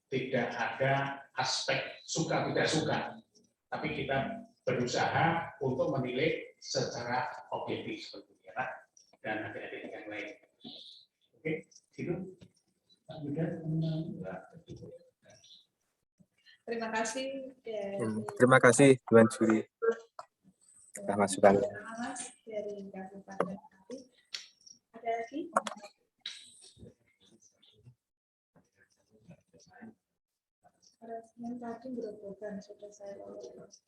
tidak ada aspek suka tidak suka. Tapi kita berusaha untuk menilai secara objektif seperti itu ya, dan adik-adik yang lain. Oke, itu Pak Yuda. Terima kasih. Terima kasih Dewan Juri sudah masukannya. Dari Kabupaten Pati. Ada lagi? Yang tadi berobokan sudah saya lolos.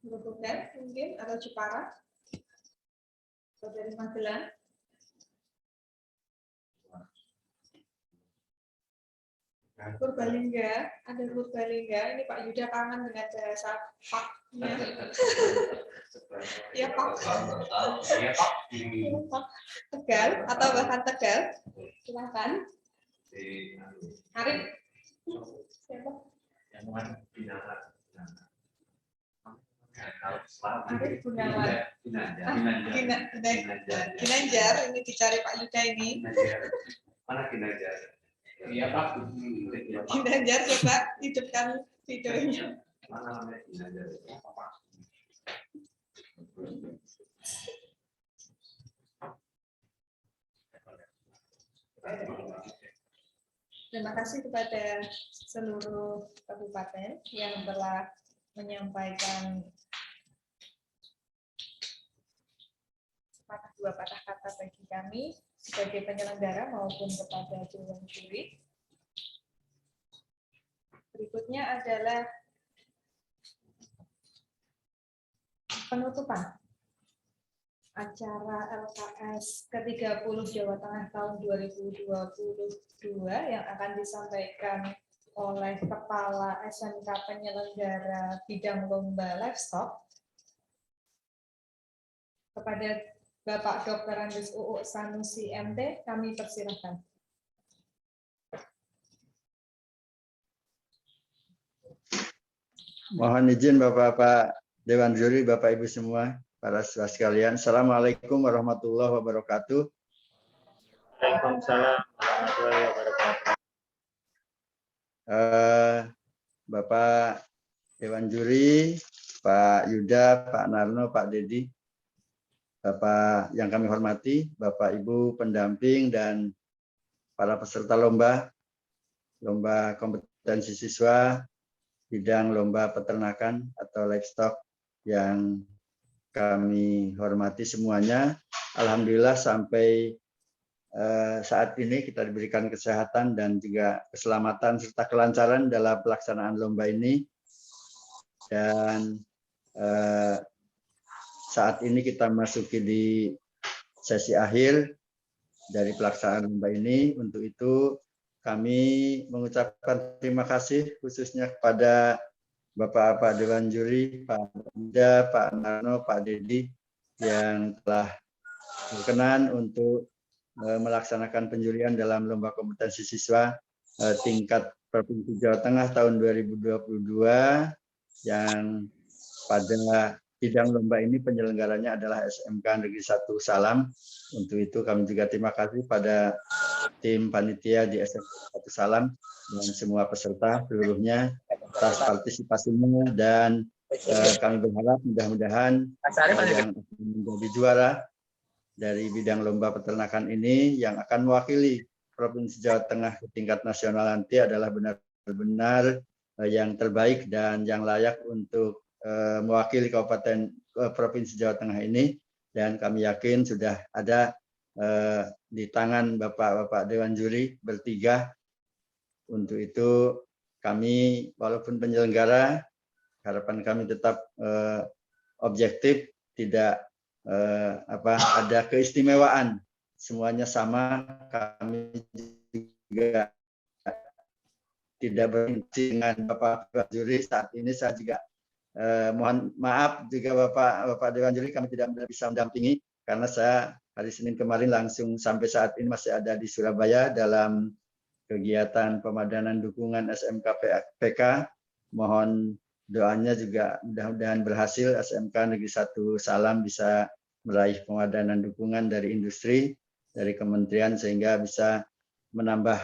Berobokan mungkin atau Jepara atau dari Magelang. Purbalingga, ada Purbalingga. Ini Pak Yuda kangen dengan bahasa Pak-nya. Ya Pak. Ya Pak. Tegal atau bahkan Tegal. Silakan. Arif. Siapa? Arif Gunawan. Ginanjar, ini dicari Pak Yuda ini. Mana Ginanjar? Iya Pak. Ginanjar, coba hidupkan videonya. Mana namanya Ginanjar? Apa? Terima kasih kepada seluruh kabupaten yang telah menyampaikan dua patah kata bagi kami sebagai penyelenggara maupun kepada dewan juri. Berikutnya adalah penutupan acara LKS ke-30 Jawa Tengah tahun 2022 yang akan disampaikan oleh Kepala SMK Penyelenggara Bidang Lomba Livestock kepada Bapak Dr. Andes UU Sanusi MT, kami persilahkan. Mohon izin Bapak-Bapak Dewan Juri, Bapak Ibu semua, para siswa sekalian. Assalamualaikum warahmatullahi wabarakatuh. Waalaikumsalam warahmatullahi wabarakatuh. Bapak Dewan Juri, Pak Yuda, Pak Narno, Pak Dedi, Bapak yang kami hormati, Bapak Ibu pendamping dan para peserta lomba kompetensi siswa bidang lomba peternakan atau livestock yang kami hormati semuanya. Alhamdulillah sampai saat ini kita diberikan kesehatan dan juga keselamatan serta kelancaran dalam pelaksanaan lomba ini. Dan saat ini kita masuki di sesi akhir dari pelaksanaan lomba ini. Untuk itu kami mengucapkan terima kasih khususnya kepada Bapak-Bapak Dewan Juri, Pak Yuda, Pak Narno, Pak Dedi yang telah berkenan untuk melaksanakan penjurian dalam lomba kompetensi siswa tingkat Provinsi Jawa Tengah tahun 2022 yang pada bidang lomba ini penyelenggaranya adalah SMK Negeri 1 Salam. Untuk itu kami juga terima kasih pada tim panitia di SMK 1 Salam dan semua peserta seluruhnya atas partisipasinya, dan kami berharap mudah-mudahan yang menjadi juara dari bidang lomba peternakan ini yang akan mewakili Provinsi Jawa Tengah ke tingkat nasional nanti adalah benar-benar yang terbaik dan yang layak untuk mewakili Kabupaten Provinsi Jawa Tengah ini. Dan kami yakin sudah ada di tangan Bapak-Bapak Dewan Juri bertiga. Untuk itu kami walaupun penyelenggara, harapan kami tetap objektif, tidak ada keistimewaan, semuanya sama. Kami juga tidak berinteraksi dengan Bapak Juri. Saat ini saya juga mohon maaf juga Bapak Dewan Juri, kami tidak bisa mendampingi karena saya hari Senin kemarin langsung sampai saat ini masih ada di Surabaya dalam kegiatan pemadanan dukungan SMK PK. Mohon doanya juga mudah-mudahan berhasil, SMK Negeri 1 Salam bisa meraih pemadanan dukungan dari industri, dari kementerian, sehingga bisa menambah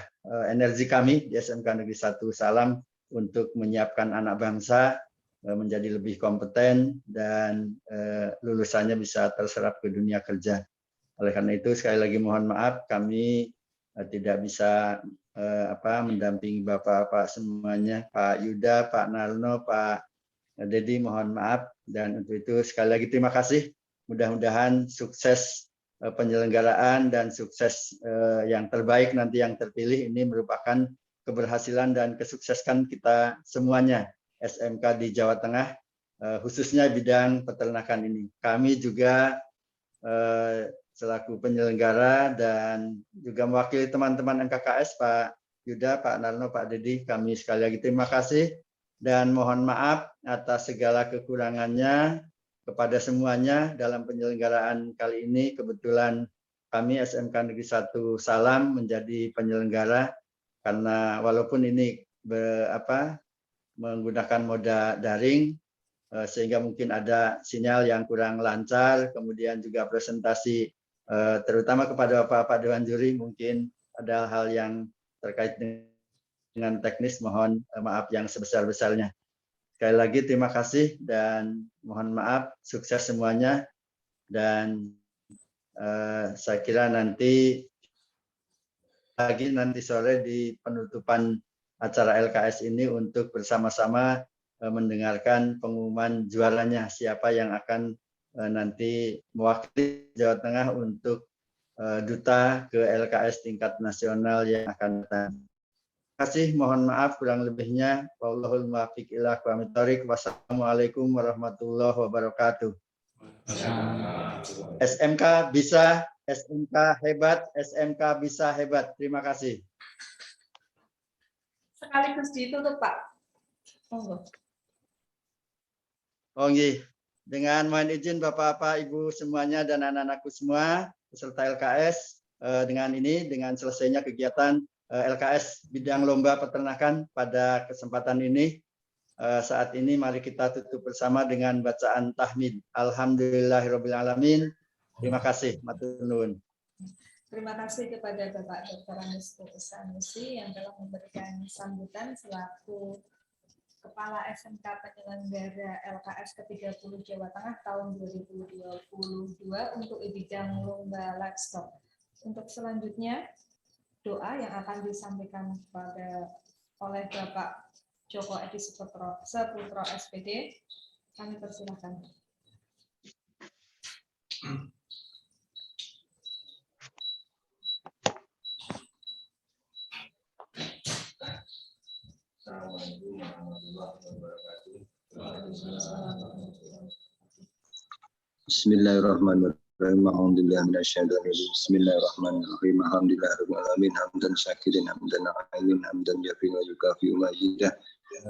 energi kami di SMK Negeri 1 Salam untuk menyiapkan anak bangsa menjadi lebih kompeten dan lulusannya bisa terserap ke dunia kerja. Oleh karena itu sekali lagi mohon maaf kami tidak bisa mendampingi Bapak-Bapak semuanya, Pak Yuda, Pak Narno, Pak Dedi, mohon maaf. Dan untuk itu sekali lagi terima kasih. Mudah-mudahan sukses penyelenggaraan dan sukses yang terbaik nanti yang terpilih ini merupakan keberhasilan dan kesuksesan kita semuanya SMK di Jawa Tengah, khususnya bidang peternakan ini. Kami juga selaku penyelenggara dan juga mewakili teman-teman NKKS, Pak Yuda, Pak Narno, Pak Dedi, kami sekali lagi terima kasih dan mohon maaf atas segala kekurangannya kepada semuanya dalam penyelenggaraan kali ini. Kebetulan kami SMK Negeri 1 Salam menjadi penyelenggara karena walaupun ini menggunakan moda daring sehingga mungkin ada sinyal yang kurang lancar, kemudian juga presentasi terutama kepada Bapak Dewan Juri mungkin ada hal yang terkait dengan teknis, mohon maaf yang sebesar-besarnya. Sekali lagi terima kasih dan mohon maaf, sukses semuanya dan saya kira nanti sore di penutupan acara LKS ini untuk bersama-sama mendengarkan pengumuman juaranya siapa yang akan nanti mewakili Jawa Tengah untuk duta ke LKS tingkat nasional yang akan datang. Terima kasih, mohon maaf kurang lebihnya. Wallahul muwaffiq ila aqwamit thoriq. Wassalamualaikum warahmatullahi wabarakatuh. SMK bisa, SMK hebat, SMK bisa hebat. Terima kasih. Sekaligus ditutup, Pak. Monggo. Oh, nggih. Dengan mohon izin Bapak-bapak, Ibu semuanya dan anak-anakku semua peserta LKS, dengan selesainya kegiatan LKS bidang lomba peternakan pada kesempatan ini, saat ini mari kita tutup bersama dengan bacaan tahmid. Alhamdulillahirabbil alamin. Terima kasih, matur nuwun. Terima kasih kepada Bapak Dr. Anus Sanusi yang telah memberikan sambutan selaku Kepala SMK Penyelenggara LKS ke-30 Jawa Tengah tahun 2022 untuk bidang lomba livestock. Untuk selanjutnya, doa yang akan disampaikan oleh Bapak Joko Edi Saputro SPD. Kami persilakan. Assalamualaikum warahmatullahi wabarakatuh. Bismillahirrahmanirrahim. Alhamdulillah minasyaitonirrajim. Bismillahirrahmanirrahim. Alhamdulillahirabbil alamin. Hamdan syakirin, hamdan alimin, hamdan yafi'u wa yukafi'u majidah.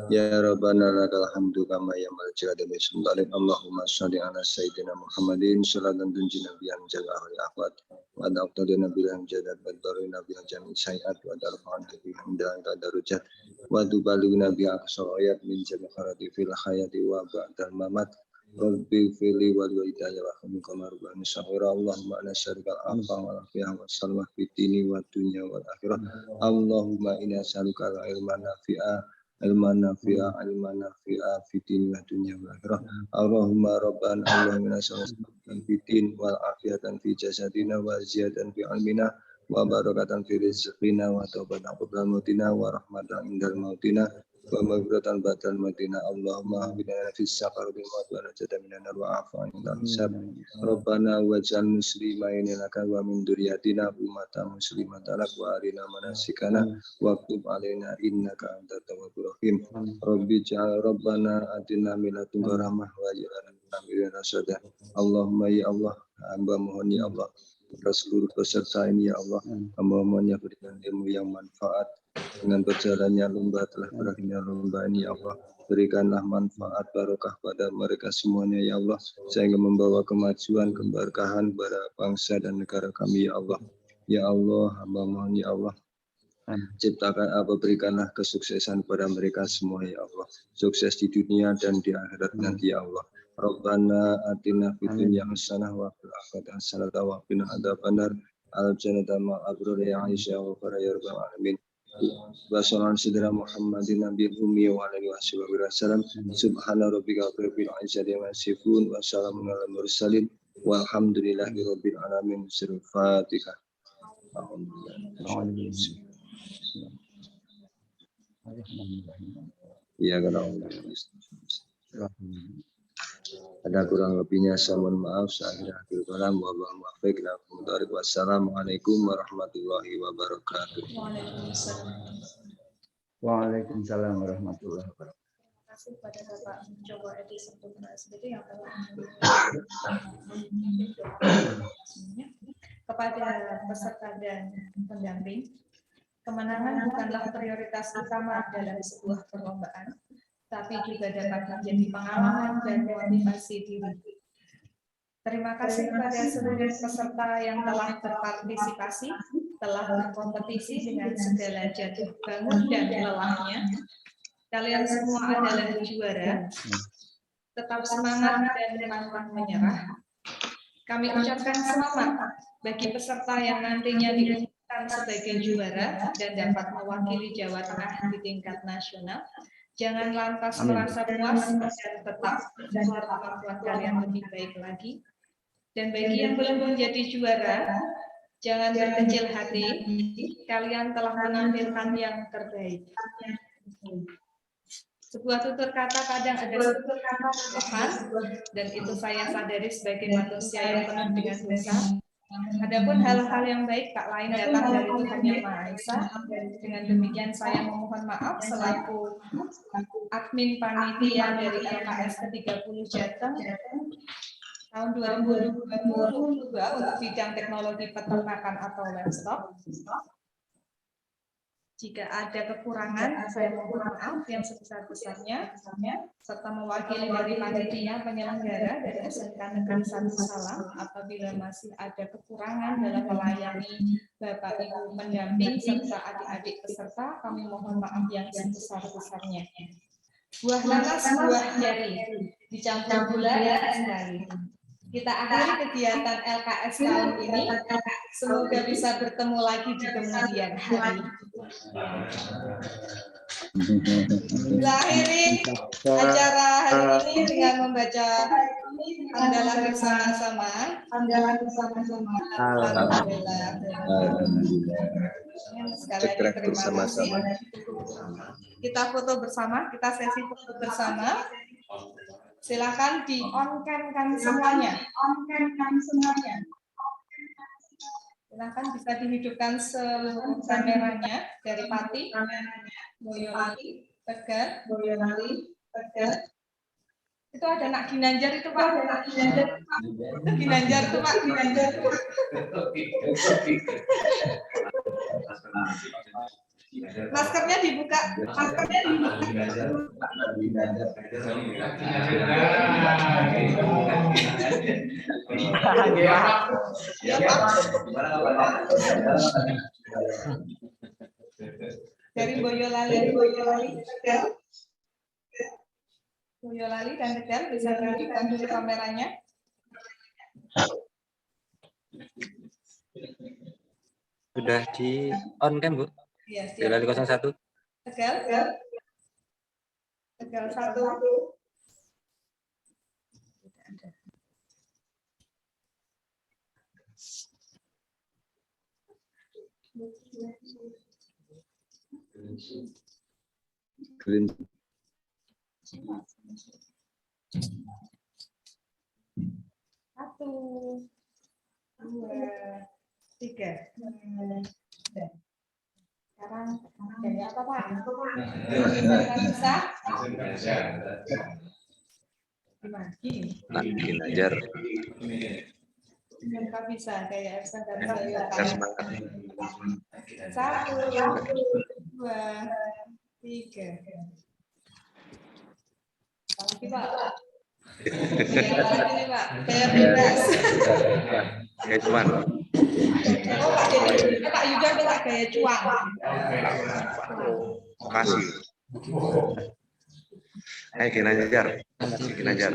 Ya Rabbana lakal hamdu kama yamal jada bi sultanik. Allahumma shalli ala sayyidina Muhammadin salatan tunjina bihan jalal akhwat wa aqtadina bihan jadat badbarina bihan jami sayyat wa darfa'an bihan dan darujat wa tubaligna bi aqsal ayat min jami kharati fil hayati wa ba'dal mamat. Rabbi fili wal walidayya wa hum kama rabbani saghira. Allahumma ana syarikal afa wal afiyah wa salama fid dini wa dunya wal akhirah. Allahumma inna nas'aluka ilman nafi'a fid dini wa dunya wal akhirah. Allahumma rabbana Allahumma nas'aluka fid din wal afiyatan fi jasadina wa ziyadatan fi ilmina wa barakatan fi rizqina wa taubatan qabla mautina wa rahmatan indal mautina wa maghfiratan ba'dal mautina. Allahumma bina fis sakarati wa najatan minan nar wa afwan indal hisab. Rabbana waj'al muslimaina laka wa min dzurriyyatina ummatan muslimatan lak wa arina manasikana wa tub alaina innaka antat tawwabur rahim. Rabbi ja'al rabbana atina min ladunka rahmah wa ja'alna min rasyada. Allahumma ya Allah, hamba mohon ya Allah atas seluruh peserta ini ya Allah, hamba mohon ya berikan ilmu yang manfaat dengan berjalannya lomba telah berakhirnya lomba ini ya Allah. Berikanlah manfaat barokah pada mereka semuanya ya Allah, sehingga membawa kemajuan keberkahan pada bangsa dan negara kami ya Allah. Ya Allah, hamba mohon ya Allah, berikanlah kesuksesan pada mereka semua ya Allah, sukses di dunia dan di akhirat nanti ya Allah. Rabbana atina fid dunya hasanah wa fil akhirati hasanah wa qina adzabannar. Al-jannata ma'al abrar ya Aisyah wa ya rabbal alamin. Wa sallallahu sidra Muhammadin nabiyil ummi wa alihi wasallam. Subhana rabbika rabbil izzati amma yasifun wa salamun alal mursalin walhamdulillahi rabbil alamin. Surah Fatihah. Ya kalau ada kurang lebihnya saya mohon maaf. Saya akhir kalam wallahu muwaffiq ila aqwamit thoriq. Wassalamualaikum warahmatullahi wabarakatuh. Waalaikumsalam warahmatullahi wabarakatuh. Terima kasih kepada Bapak Joko Edi Saputro SPD yang telah kepada peserta dan pendamping. Kemenangan bukanlah prioritas utama dalam sebuah perlombaan, tapi juga dapat menjadi pengalaman dan motivasi diri. Terima kasih kepada seluruh peserta yang telah berpartisipasi, telah berkompetisi dengan segala jatuh bangun dan lelahnya. Kalian semua adalah juara. Tetap semangat dan pantang menyerah. Kami ucapkan selamat bagi peserta yang nantinya diumumkan sebagai juara dan dapat mewakili Jawa Tengah di tingkat nasional. Jangan lantas merasa puas dan tetap belajar kemampuan kalian lebih baik lagi. Dan bagi yang belum menjadi juara, jangan berkecil hati, kalian telah menampilkan yang terbaik. Sebuah tutur kata kadang ada tutur kata Tuhan, dan itu saya sadari sebagai manusia yang penuh dengan dosa. Adapun hal-hal yang baik tak lain datang dari Tuhan Yang Maha Esa. Dengan demikian saya memohon maaf selaku admin panitia dari LKS ke-30 Jateng tahun 2022 untuk bidang teknologi peternakan atau livestock. Jika ada kekurangan, saya mohon maaf yang sebesar-besarnya, serta mewakili dari panitia penyelenggara dari SMK Negeri 1 Salam, apabila masih ada kekurangan dalam melayani Bapak Ibu pendamping serta adik-adik peserta, kami mohon maaf yang sebesar-besarnya. Buah nanas, buah jari, dicampur gula dan es kari. Kita akhiri kegiatan LKS tahun ini. Semoga bisa bertemu lagi di kemudian hari. Kita akhiri acara hari ini dengan membaca hamdalah bersama-sama. Alhamdulillah. Sekali lagi terima kasih. Kita foto bersama, kita sesi foto bersama. Silakan di on-cam semuanya. Silakan bisa dihidupkan seluruh kameranya dari Pati, Boyolali, Tegal. Itu ada Nak Ginanjar itu Pak. Itu Ginanjar itu Pak. Maskernya dibuka. Dari Boyolali dan Tegal bisa dihidupkan dulu kameranya. Sudah di on kan Bu? Iya, Boyolali 01. Tegal 1. Green. Satu, dua, tiga. Sekarang dari apa Pak? Bisa? Ginanjar. Enggak bisa kayak Epson dan saya. Satu, dua, tiga. Lagi Pak. Lagi Pak. Kayak bebas. Kayak cuan. Pak Yuda minta gaya cuan. Makasih. Ayo Ginanjar. Ginanjar.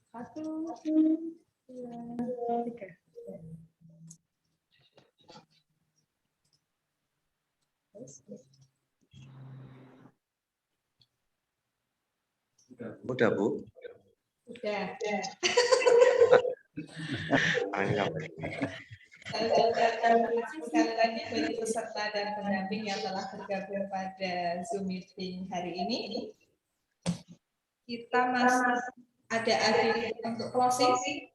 Satu, dua, tiga. Udah Bu. Udah. Sekali lagi bagi peserta dan pendamping yang telah bergabung pada Zoom meeting hari ini. Kita masih ada akhir untuk closing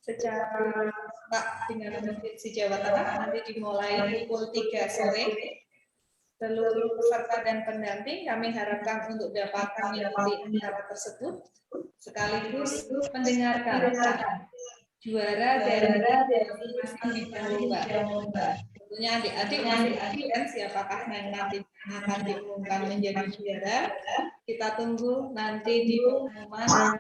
secara Pak dengan Provinsi Jawa Tengah nanti dimulai pukul 3 sore. Seluruh peserta dan pendamping kami harapkan untuk dapat mengikuti acara tersebut. sekaligus mendengarkan juara dari masing-masing bidang lomba. Tentunya adik-adik masing-masing kan siapakah yang nanti akan diumumkan menjadi juara. Kita tunggu nanti di pengumuman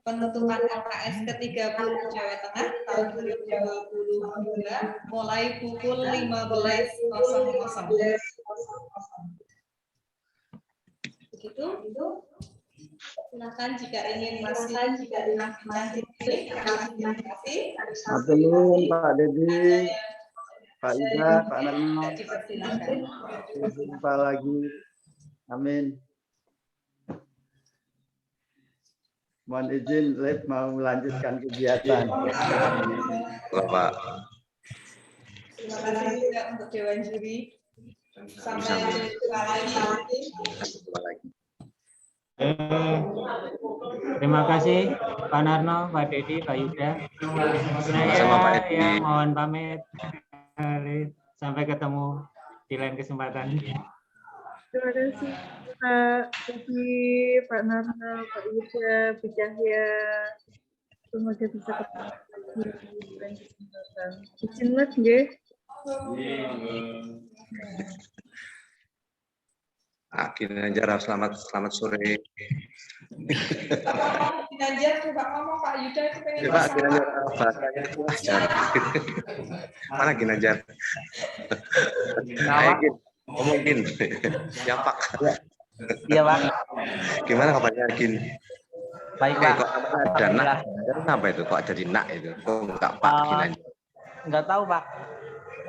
penutupan LKS ke-30 Jawa Tengah tahun 2022 mulai pukul 15.00. Begitu. Silakan jika ingin masih lanjut ini. Terima kasih. Matur nuwun Pak Dedi, Pak Ida, Pak Narno. Sampai jumpa lagi. Amin. Mohon izin, Lep mau melanjutkan kegiatan. Bapak. Terima kasih juga untuk Dewan Juri. Sampai jumpa lagi. Terima kasih Pak Narno, Pak Dedi, Pak Yuda. Saya mohon pamit. Sampai ketemu di lain kesempatan. Terima kasih Pak Dedi, Pak Narno, Pak Yuda, Bu Cahya. Semoga bisa ketemu lagi di lain kesempatan. Izin Mas nggih. Ginanjar, selamat sore. Ginanjar coba ngomong Pak Yuda itu pengen Pak Ginanjar, mana Ginanjar? Ayo Gin, ngomongin. Ya Pak. Iya Pak. Gimana kabarnya Gin? Baik Pak. Kok ada nak? Kenapa itu? Kok jadi nak itu? Kok enggak Pak Ginanjar? Enggak tahu Pak.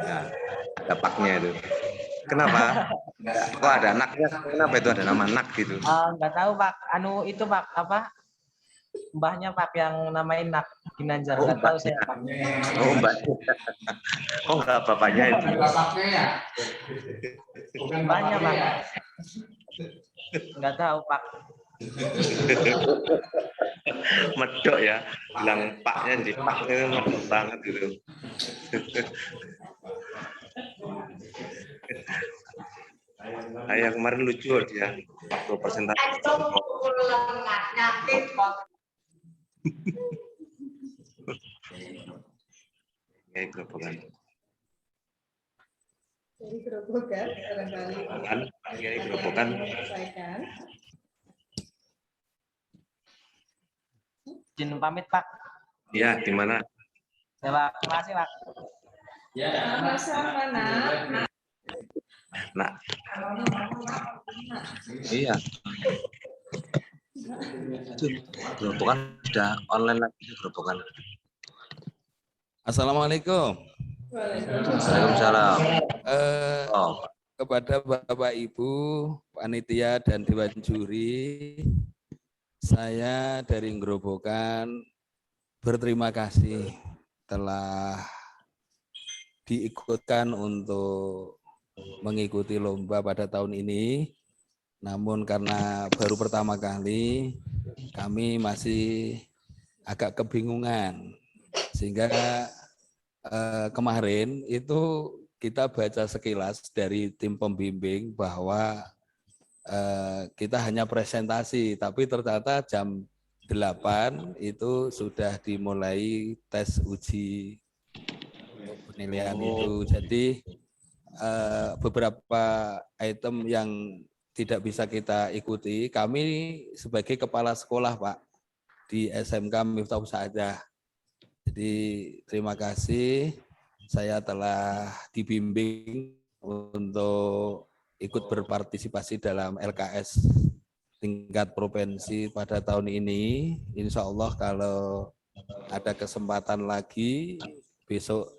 Nah, ada Paknya itu. Kenapa? Kok ada anaknya? Kenapa itu ada nama anak gitu? Enggak tahu Pak. Anu itu Pak apa? Mbahnya Pak yang namain Nak Ginanjar. Enggak tahu saya Pak. Oh mbaknya. Oh enggak bapaknya itu. Bapaknya ya. Mbahnya Pak. Enggak tahu Pak. Medok ya, bilang Paknya di Paknya medok banget gitu. Yang kemarin lucu dia waktu presentasi. Kayak gerobokan. Jadi gerobokan barangkali. Kayak gerobokan. Izin pamit Pak. Iya, di mana? Ya Pak, terima kasih Pak. Ya. Sama-sama Nak. Nak. Iya. Itu gerobokan sudah online lagi gerobokan. Assalamualaikum. Waalaikumsalam. Kepada Bapak Ibu, panitia dan Dewan Juri, saya dari Gerobokan berterima kasih telah diikutkan untuk mengikuti lomba pada tahun ini. Namun karena baru pertama kali, kami masih agak kebingungan. Sehingga kemarin itu kita baca sekilas dari tim pembimbing bahwa kita hanya presentasi, tapi ternyata jam 8 itu sudah dimulai tes uji penilaian itu. Jadi beberapa item yang tidak bisa kita ikuti, kami sebagai kepala sekolah Pak di SMK Miftahul Saadah. Jadi terima kasih, saya telah dibimbing untuk ikut berpartisipasi dalam LKS tingkat provinsi pada tahun ini. Insya Allah kalau ada kesempatan lagi besok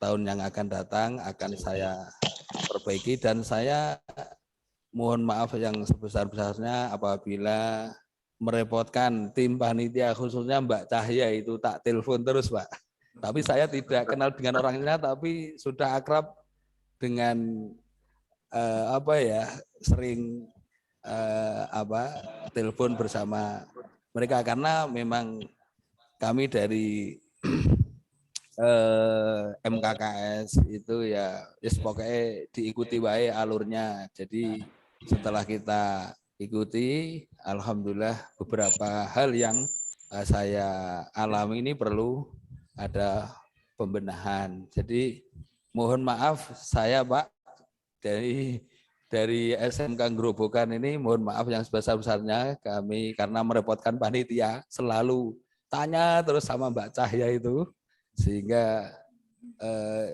tahun yang akan datang akan saya perbaiki, dan saya mohon maaf yang sebesar-besarnya apabila merepotkan tim panitia, khususnya Mbak Cahya itu tak telepon terus Pak. Tapi saya tidak kenal dengan orangnya, tapi sudah akrab dengan sering telepon bersama mereka, karena memang kami dari MKKS itu ya pokoknya diikuti wae alurnya. Jadi setelah kita ikuti. Alhamdulillah beberapa hal yang saya alami ini perlu ada pembenahan. Jadi mohon maaf saya Pak dari SMK Grobogan ini, mohon maaf yang sebesar-besarnya kami karena merepotkan panitia selalu tanya terus sama Mbak Cahya itu, sehingga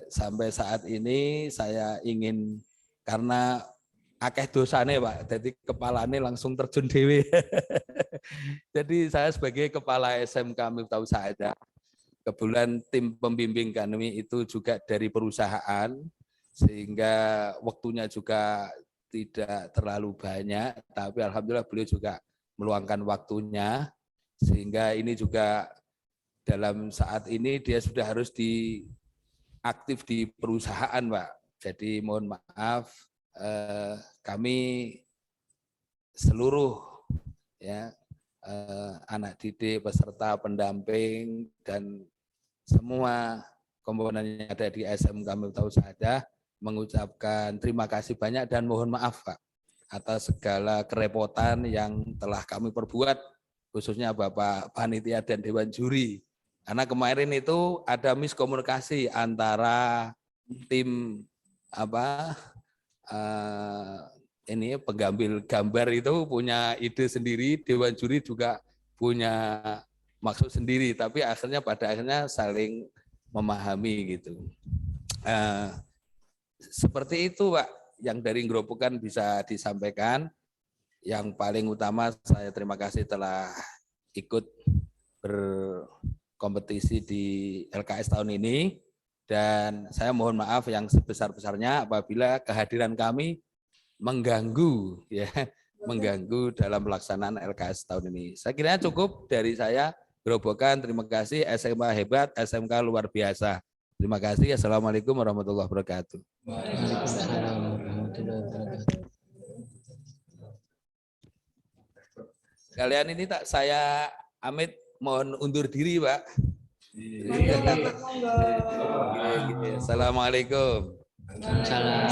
sampai saat ini saya ingin, karena akeh dosane Pak, jadi kepalane langsung terjun dewe. Jadi saya sebagai kepala SMK Miftahul Saadah, kebetulan tim pembimbing kami itu juga dari perusahaan, sehingga waktunya juga tidak terlalu banyak, tapi alhamdulillah beliau juga meluangkan waktunya, sehingga ini juga dalam saat ini dia sudah harus aktif di perusahaan Pak. Jadi mohon maaf, kami seluruh ya anak didik, peserta, pendamping, dan semua komponen yang ada di SMK Miftahul Saadah mengucapkan terima kasih banyak dan mohon maaf Pak atas segala kerepotan yang telah kami perbuat, khususnya Bapak Panitia dan Dewan Juri. Karena kemarin itu ada miskomunikasi antara tim ini pengambil gambar itu punya ide sendiri, Dewan Juri juga punya maksud sendiri, tapi pada akhirnya saling memahami gitu. Seperti itu Pak, yang dari Grobogan bisa disampaikan. Yang paling utama saya terima kasih telah ikut berkompetisi di LKS tahun ini, dan saya mohon maaf yang sebesar-besarnya apabila kehadiran kami mengganggu dalam pelaksanaan LKS tahun ini. Saya kira cukup dari saya. Grobogan, terima kasih. SMA hebat, SMK luar biasa. Terima kasih. Assalamualaikum warahmatullahi wabarakatuh. Waalaikumsalam warahmatullahi wabarakatuh. Kalian ini tak saya Amit mohon undur diri Pak. Assalamualaikum. Salam.